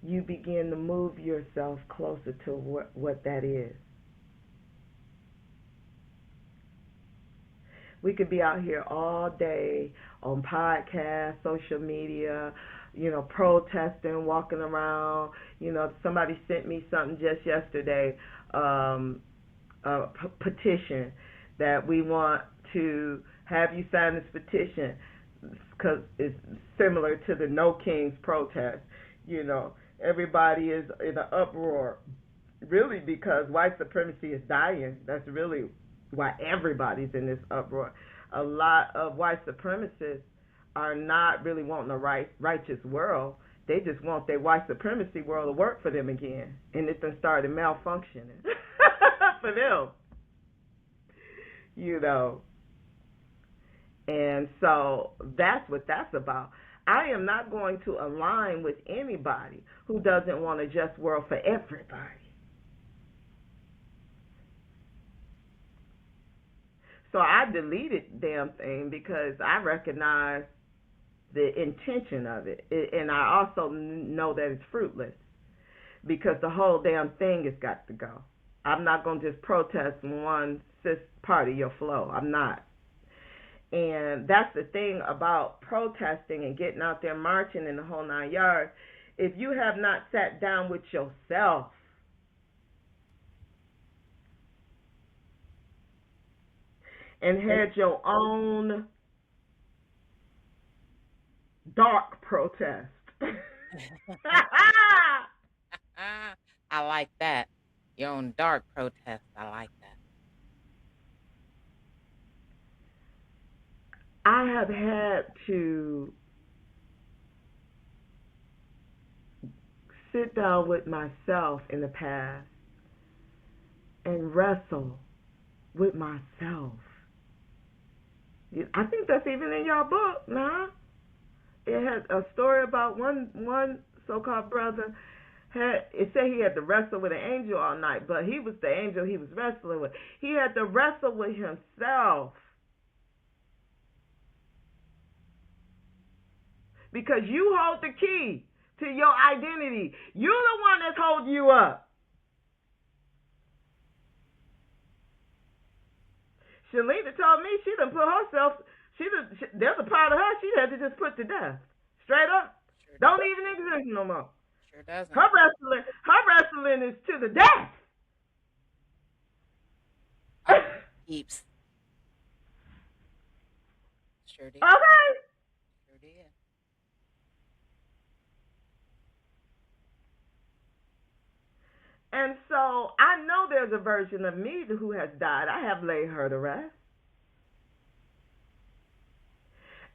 you begin to move yourself closer to what that is. We could be out here all day on podcasts, social media, protesting, walking around. Somebody sent me something just yesterday, a petition that we want to have you sign this petition because it's similar to the No Kings protest. Everybody is in an uproar, really, because white supremacy is dying. That's really why everybody's in this uproar. A lot of white supremacists are not really wanting a righteous world. They just want their white supremacy world to work for them again. And it's done started malfunctioning for them. And so that's what that's about. I am not going to align with anybody who doesn't want a just world for everybody. So I deleted the damn thing because I recognize the intention of it. And I also know that it's fruitless because the whole damn thing has got to go. I'm not going to just protest one part of your flow. I'm not. And that's the thing about protesting and getting out there marching in the whole 9 yards. If you have not sat down with yourself and had your own dark protest. I like that. Your own dark protest. I like that. I have had to sit down with myself in the past and wrestle with myself. I think that's even in your book, nah? It has a story about one so-called brother. It said he had to wrestle with an angel all night, but he was the angel he was wrestling with. He had to wrestle with himself. Because you hold the key to your identity. You're the one that's holding you up. Shillina told me she done put herself, there's a part of her she had to just put to death. Straight up. Sure don't even exist no more. Sure doesn't. Her wrestling is to the death. Keeps. Sure did. Okay. Sure did. And so I know there's a version of me who has died. I have laid her to rest.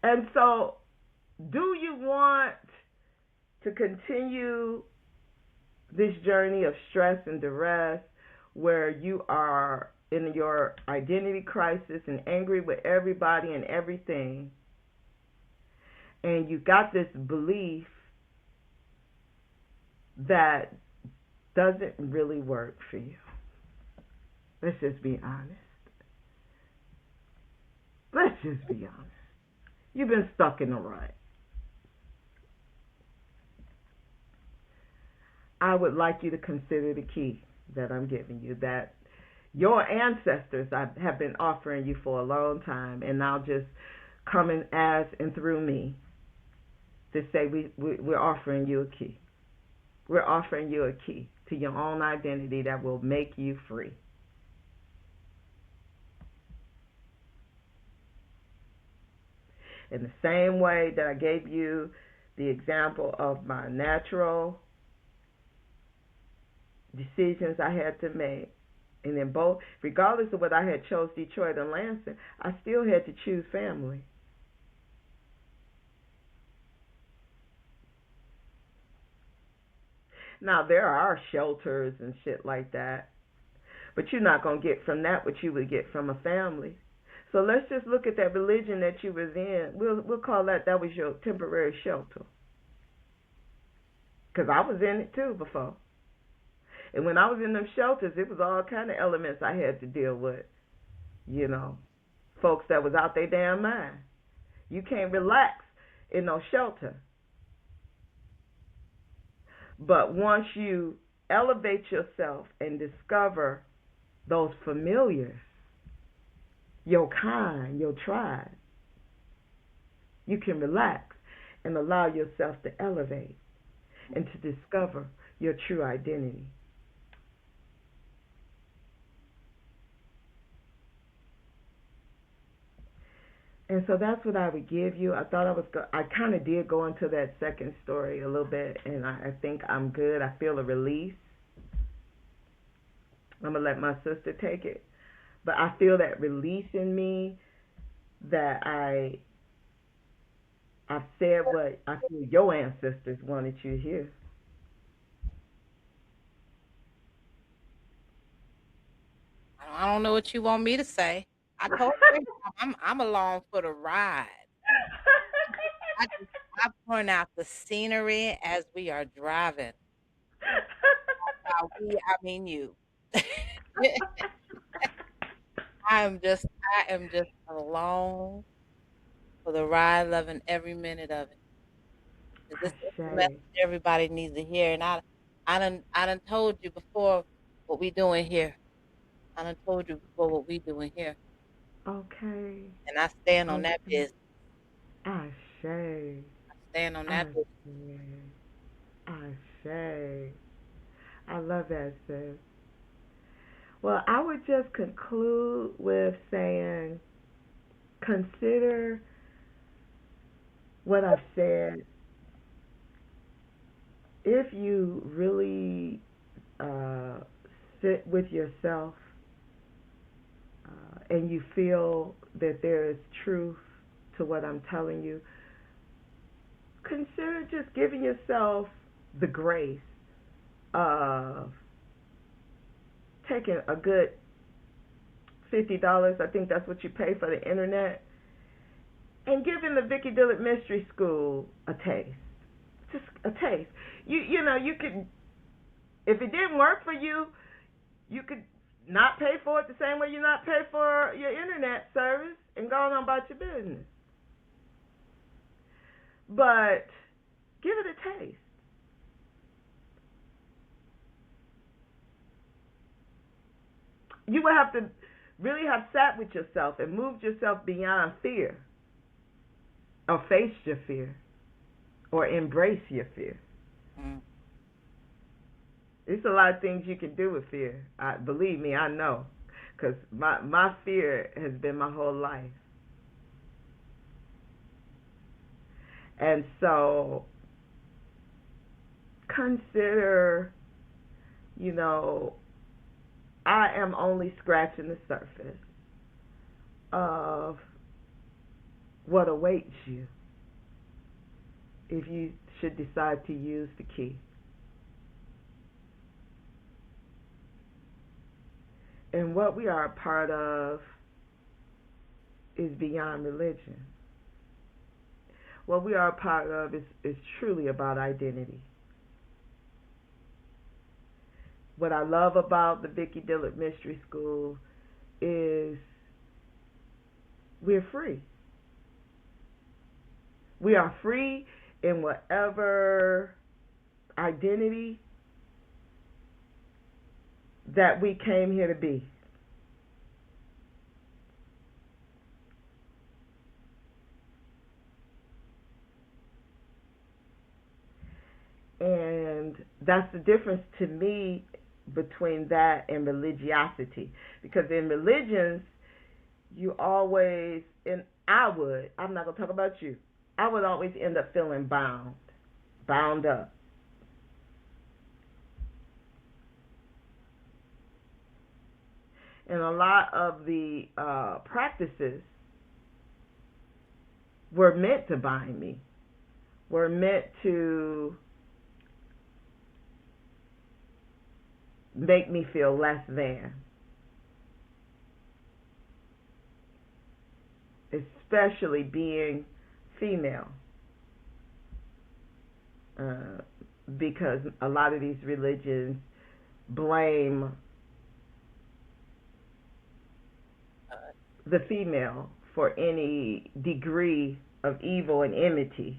And so, do you want to continue this journey of stress and duress where you are in your identity crisis and angry with everybody and everything, and you got this belief that doesn't really work for you. Let's just be honest. Let's just be honest. You've been stuck in a rut. I would like you to consider the key that I'm giving you, that your ancestors have been offering you for a long time, and now just coming as and through me to say we're offering you a key. We're offering you a key to your own identity that will make you free. In the same way that I gave you the example of my natural decisions I had to make, and then both, regardless of whether I had chose Detroit or Lansing, I still had to choose family. Now, there are shelters and shit like that, but you're not going to get from that what you would get from a family. So let's just look at that religion that you was in. We'll call that was your temporary shelter. Because I was in it too before. And when I was in them shelters, it was all kind of elements I had to deal with. You know, folks that was out their damn mind. You can't relax in no shelter. But once you elevate yourself and discover those familiars, your kind, your tribe, you can relax and allow yourself to elevate and to discover your true identity. And so that's what I would give you. I thought I kind of did go into that second story a little bit, and I think I'm good. I feel a release. I'm going to let my sister take it. But I feel that release in me, that I've said what I feel your ancestors wanted you to hear. I don't know what you want me to say. I told you I'm along for the ride. I point out the scenery as we are driving. By we, I mean you. I am just along for the ride, loving every minute of it. 'Cause this is the message Ashe. everybody needs to hear, and I done told you before what we doing here. I done told you before what we doing here, Okay. and I stand on that Okay. business. Ashe. I stand on that business. Ashe. Ashe. I love that, sis. Well, I would just conclude with saying, consider what I've said. If you really uh, sit with yourself and you feel that there is truth to what I'm telling you, consider just giving yourself the grace of taking a good $50, I think that's what you pay for the internet, and giving the Vicki Dillard Mystery School a taste. Just a taste. You know, you could, if it didn't work for you, you could not pay for it the same way you not pay for your internet service and go on about your business. But give it a taste. You will have to really have sat with yourself and moved yourself beyond fear, or face your fear, or embrace your fear. Mm. There's a lot of things you can do with fear. Believe me, I know, because my fear has been my whole life. And so consider, you know, I am only scratching the surface of what awaits you if you should decide to use the key. And what we are a part of is beyond religion. What we are a part of is truly about identity. What I love about the Vicki Dillard Mystery School is we're free. We are free in whatever identity that we came here to be. And that's the difference to me between that and religiosity. Because in religions, you always, and I'm not going to talk about you, I would always end up feeling bound up. And a lot of the practices were meant to bind me, were meant to make me feel less than, especially being female, because a lot of these religions blame the female for any degree of evil and enmity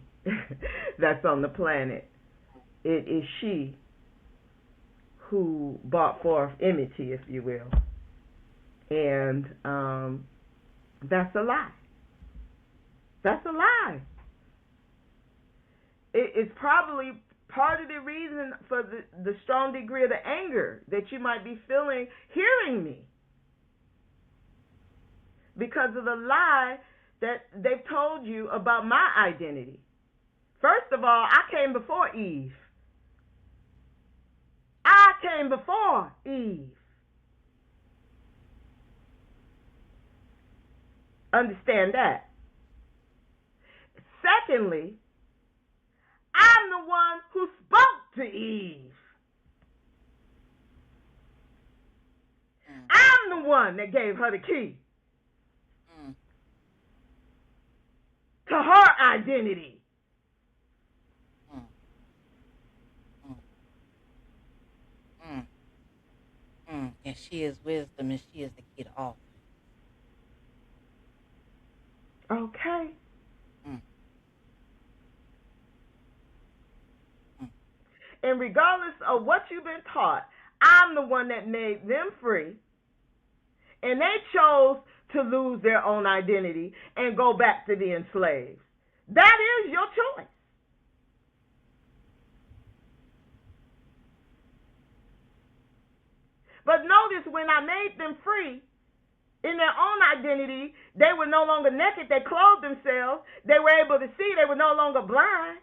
that's on the planet. It is she who brought forth enmity, if you will. And that's a lie. That's a lie. It's probably part of the reason for the strong degree of the anger that you might be feeling hearing me. Because of the lie that they've told you about my identity. First of all, I came before Eve. I came before Eve. Understand that. Secondly, I'm the one who spoke to Eve. I'm the one that gave her the key to her identity. And she is wisdom, and she is the key to all. Okay. And regardless of what you've been taught, I'm the one that made them free. And they chose to lose their own identity and go back to being slaves. That is your choice. But notice when I made them free in their own identity, they were no longer naked. They clothed themselves. They were able to see. They were no longer blind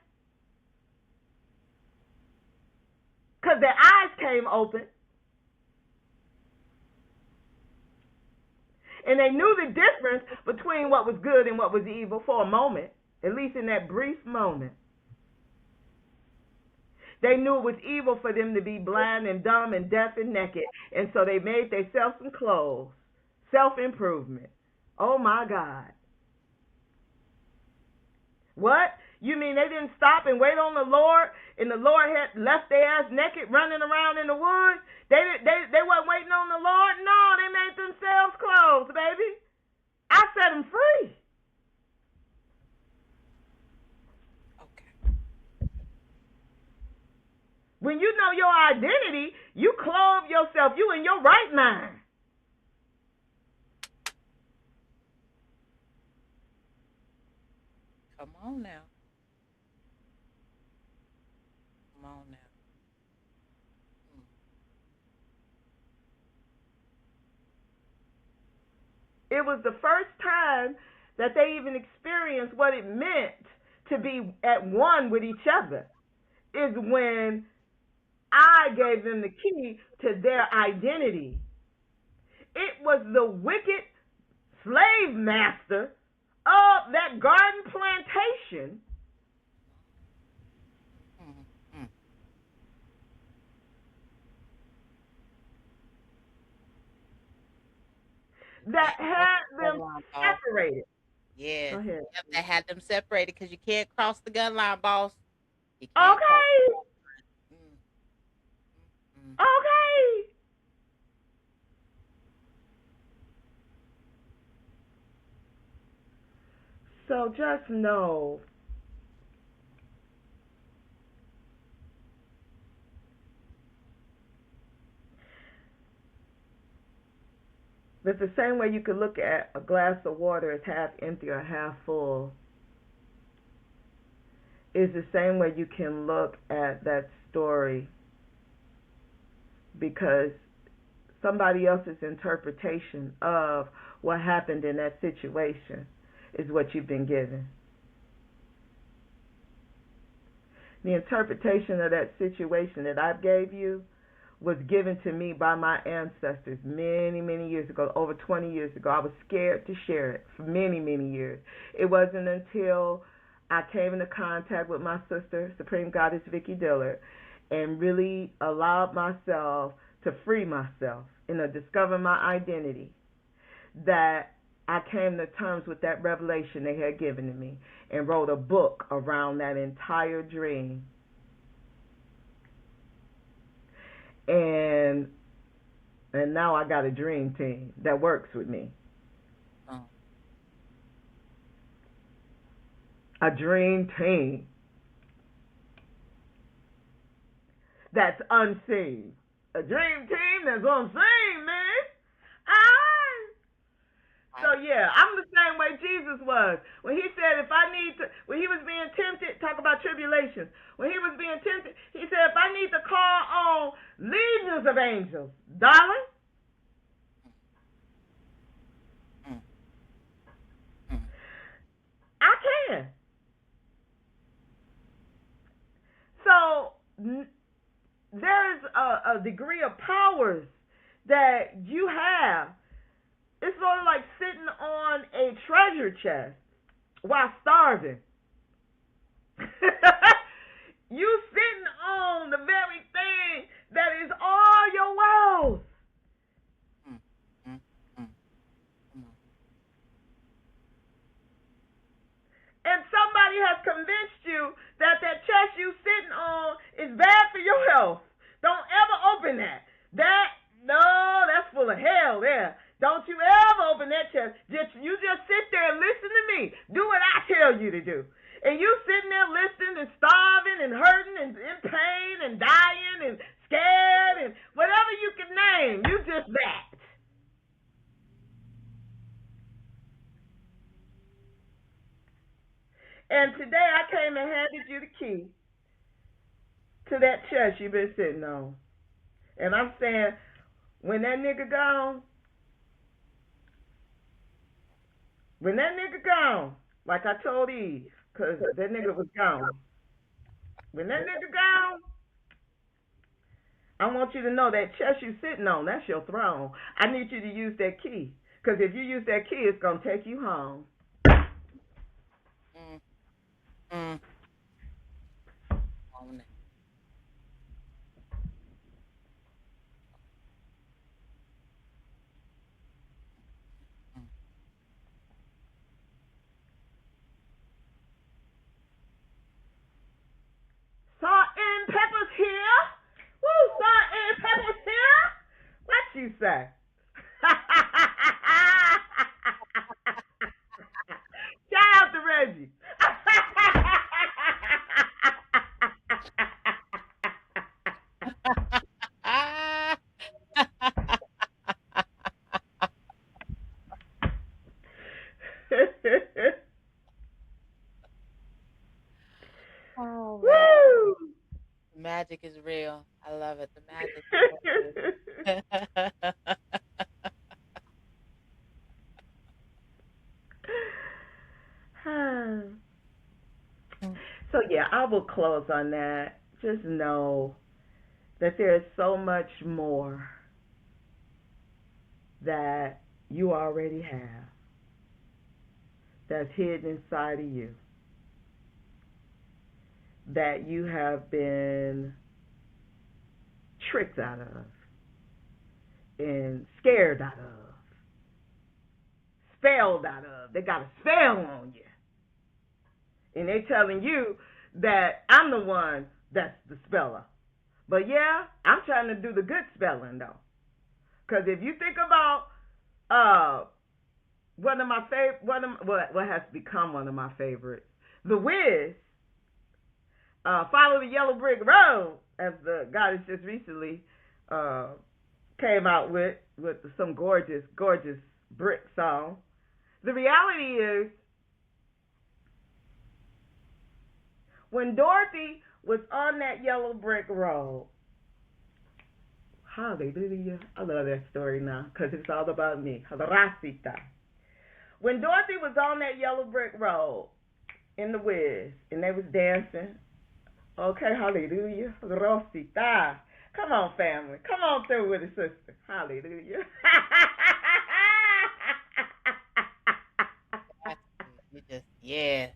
because their eyes came open. And they knew the difference between what was good and what was evil for a moment, at least in that brief moment. They knew it was evil for them to be blind and dumb and deaf and naked. And so they made themselves some clothes. Self-improvement. Oh, my God. What? You mean they didn't stop and wait on the Lord, and the Lord had left their ass naked running around in the woods? They weren't waiting on the Lord? No, they made themselves clothes, baby. I set them free. When you know your identity, you clothe yourself. You in your right mind. Come on now. Come on now. It was the first time that they even experienced what it meant to be at one with each other, is when I gave them the key to their identity. It was the wicked slave master of that garden plantation that Can't cross had the gun them line, boss. separated. Go Yes. ahead. Yep, that had them separated because you can't cross the gun line, boss. You can't cross Okay. the gun line. Mm. Okay. So just know that the same way you could look at a glass of water as half empty or half full is the same way you can look at that story, because somebody else's interpretation of what happened in that situation is what you've been given. The interpretation of that situation that I gave you was given to me by my ancestors many, many years ago, over 20 years ago. I was scared to share it for many, many years. It wasn't until I came into contact with my sister, Supreme Goddess Vicki Dillard, and really allowed myself to free myself and to discover my identity that I came to terms with that revelation they had given to me and wrote a book around that entire dream. And now I got a dream team that works with me. Oh. A dream team that's unseen. A dream team that's unseen, man. So yeah, I'm the same way Jesus was. When he said, if I need to, when he was being tempted, talk about tribulations. When he was being tempted, he said, if I need to call on legions of angels, darling, I can. So there's a degree of powers that you have. It's sort of like sitting on a treasure chest while starving. You sitting on the very thing that is all your wealth. And somebody has convinced you that that chest you sitting on is bad for your health. Don't ever open that. No, that's full of hell there. Don't you ever open that chest. You just sit there and listen to me. Do what I tell you to do. And you sitting there listening and starving and hurting and in pain and dying and scared and whatever you can name. You just that. And today I came and handed you the key to that chest you've been sitting on. And I'm saying, when that nigga gone, like I told Eve, because that nigga was gone. When that nigga gone, I want you to know that chest you sitting on, that's your throne. I need you to use that key. Because if you use that key, it's going to take you home. Mm. Mm. On it. Mm. Salt and pepper's here. Woo, salt and pepper's here. What you say? Shout out to Reggie. Ah. Oh man, Woo! the magic is real. I love it. The magic is so real. So yeah, I will close on that. Just know that there is so much more that you already have that's hidden inside of you that you have been tricked out of and scared out of spelled out of. They got a spell on you. And they telling you that I'm the one that's the speller. But yeah, I'm trying to do the good spelling though. Because if you think about one of my favorite, what has become one of my favorites, The Wiz, Follow the Yellow Brick Road, as the goddess just recently came out with some gorgeous, gorgeous brick song. The reality is, when Dorothy was on that yellow brick road, hallelujah, I love that story now because it's all about me. Rosita. When Dorothy was on that yellow brick road in the Wiz and they was dancing, okay, hallelujah, Rosita. Come on, family. Come on through with it, sister. Hallelujah. You just, yeah.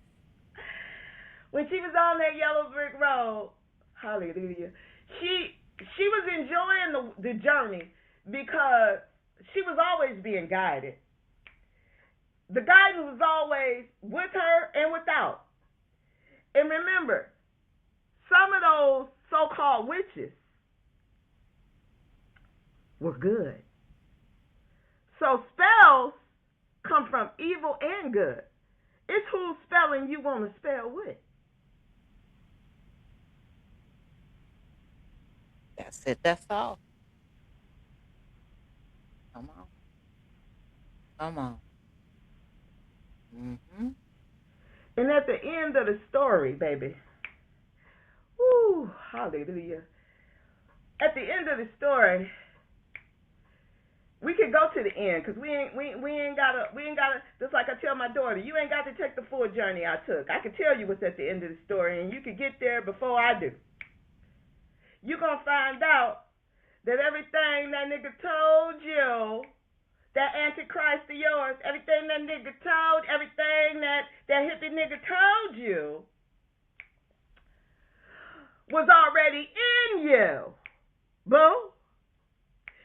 When she was on that yellow brick road, hallelujah, she was enjoying the journey because she was always being guided. The guidance was always with her and without. And remember, some of those so-called witches were good. So spells come from evil and good. It's whose spelling you want to spell with. That's it. That's all. Come on. Come on. Mm-hmm. And at the end of the story, baby, woo, hallelujah. At the end of the story, we can go to the end because we ain't gotta just like I tell my daughter, you ain't got to take the full journey I took. I can tell you what's at the end of the story, and you can get there before I do. You're gonna find out that everything that nigga told you, that Antichrist of yours, everything that nigga told, everything that hippie nigga told you was already in you. Boo.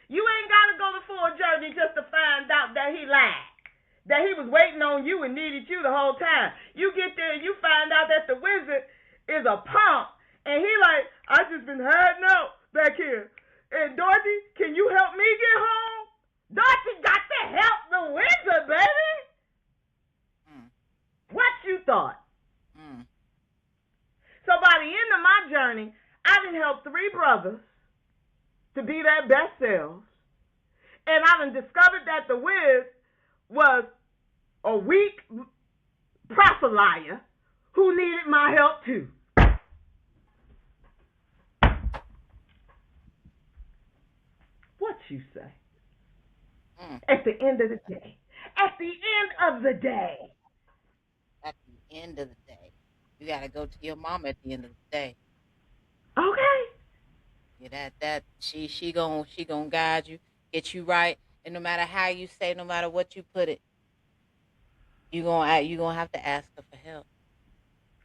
You ain't got to go the full journey just to find out that he lied. That he was waiting on you and needed you the whole time. You get there and you find out that the wizard is a punk. And he like, I just been hiding out back here. And Dorothy, can you help me get home? Dorothy got to help the wizard, baby. What you thought? So by the end of my journey, I done helped 3 brothers to be their best selves. And I done discovered that the Wiz was a weak proselyte who needed my help too. What you say? At the end of the day. At the end of the day. At the end of the day. You gotta go to your mama at the end of the day. Okay. Yeah, that she gonna guide you, get you right, and no matter how you say, no matter what you put it, you gonna have to ask her for help.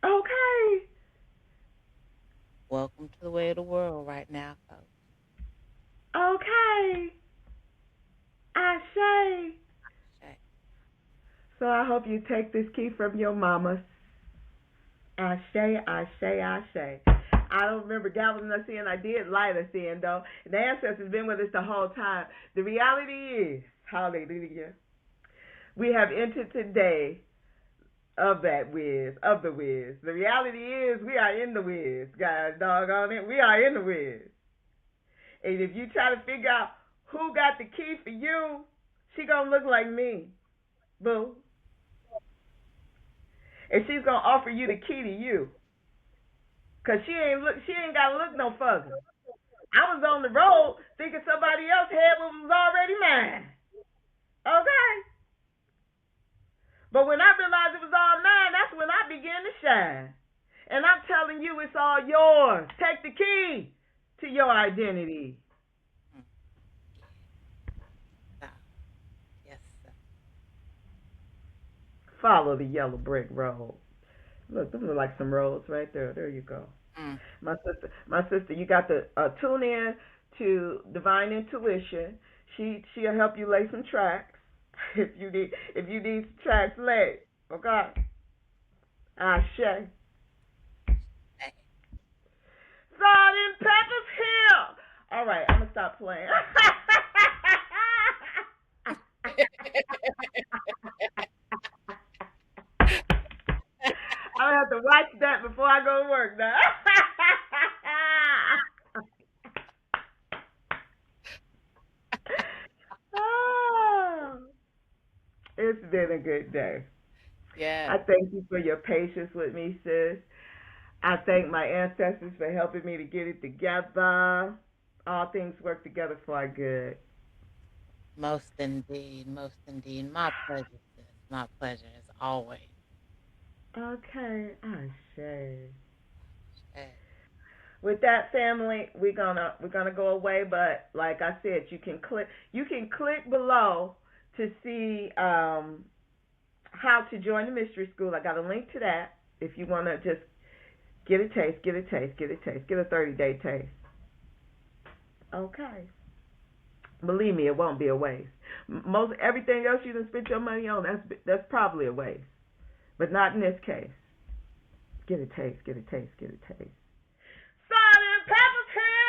Okay. Welcome to the way of the world right now, folks. Okay. I say. So I hope you take this key from your mama. I say. I don't remember gathering us in. I did light us in, though. The ancestors been with us the whole time. The reality is, hallelujah, we have entered today of the Wiz. The reality is we are in the Wiz, guys, doggone it. We are in the Wiz. And if you try to figure out who got the key for you, she gonna look like me, boo. And she's gonna offer you the key to you. Cause she ain't gotta look no further. I was on the road thinking somebody else had what was already mine. Okay? But when I realized it was all mine, that's when I began to shine. And I'm telling you, it's all yours. Take the key to your identity. Yes, sir. Follow the yellow brick road. Look, those are like some roads right there. There you go. My sister, you got to tune in to Divine Intuition. She'll help you lay some tracks. if you need to translate, okay. Ashe. Hey. Salt and pepper's here. All right, I'm gonna stop playing. I'm gonna have to watch that before I go to work now. Oh, it's been a good day. Yeah. I thank you for your patience with me, sis. I thank my ancestors for helping me to get it together. All things work together for our good. Most indeed. Most indeed. My pleasure, sis. My pleasure as always. Okay, I say. Hey. With that, family, we're gonna go away, but like I said, you can click below to see how to join the mystery school. I got a link to that if you wanna just get a taste, get a taste, get a taste, get a 30-day taste. Okay. Believe me, it won't be a waste. Most everything else you done spent your money on, that's probably a waste, but not in this case. Get a taste, get a taste, get a taste. Salt and pepper's here.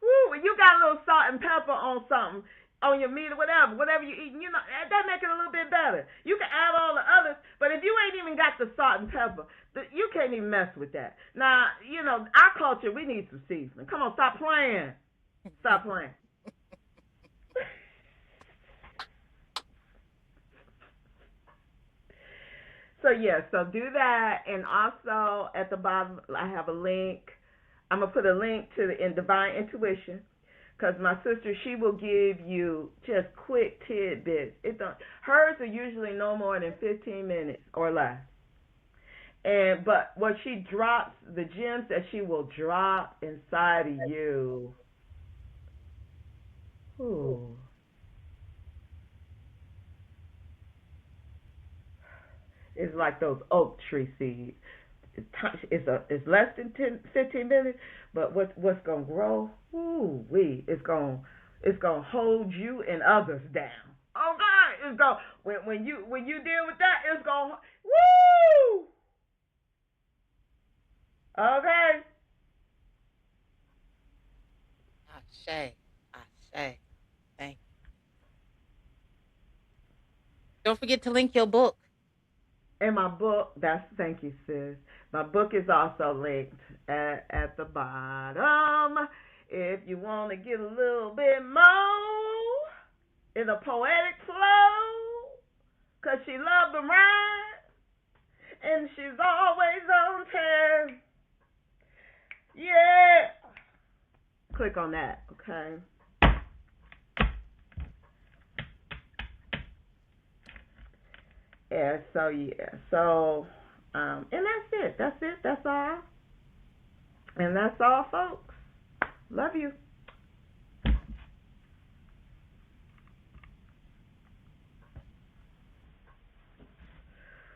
Woo, when you got a little salt and pepper on something, on your meat or whatever you eating, that make it a little bit better. You can add all the others, but if you ain't even got the salt and pepper, you can't even mess with that. Now, our culture, we need some seasoning. Come on, stop playing. Stop playing. So yeah, so do that, and also at the bottom I have a link. I'm gonna put a link to the in Divine Intuition, because my sister, she will give you just quick tidbits. Hers are usually no more than 15 minutes or less. But what she drops, the gems that she will drop inside of you, ooh, it's like those oak tree seeds. It's less than 15 minutes, but what's gonna grow? Ooh, it's gonna hold you and others down. Oh God, it's going when you deal with that, it's gonna woo. Okay. Ashe. Ashe. Thank you. Don't forget to link your book. And my book, thank you, sis. My book is also linked at the bottom. If you want to get a little bit more in a poetic flow, cause she loved to rhyme and she's always on time. Yeah. Click on that, okay? And that's it. That's all. And that's all, folks. Love you.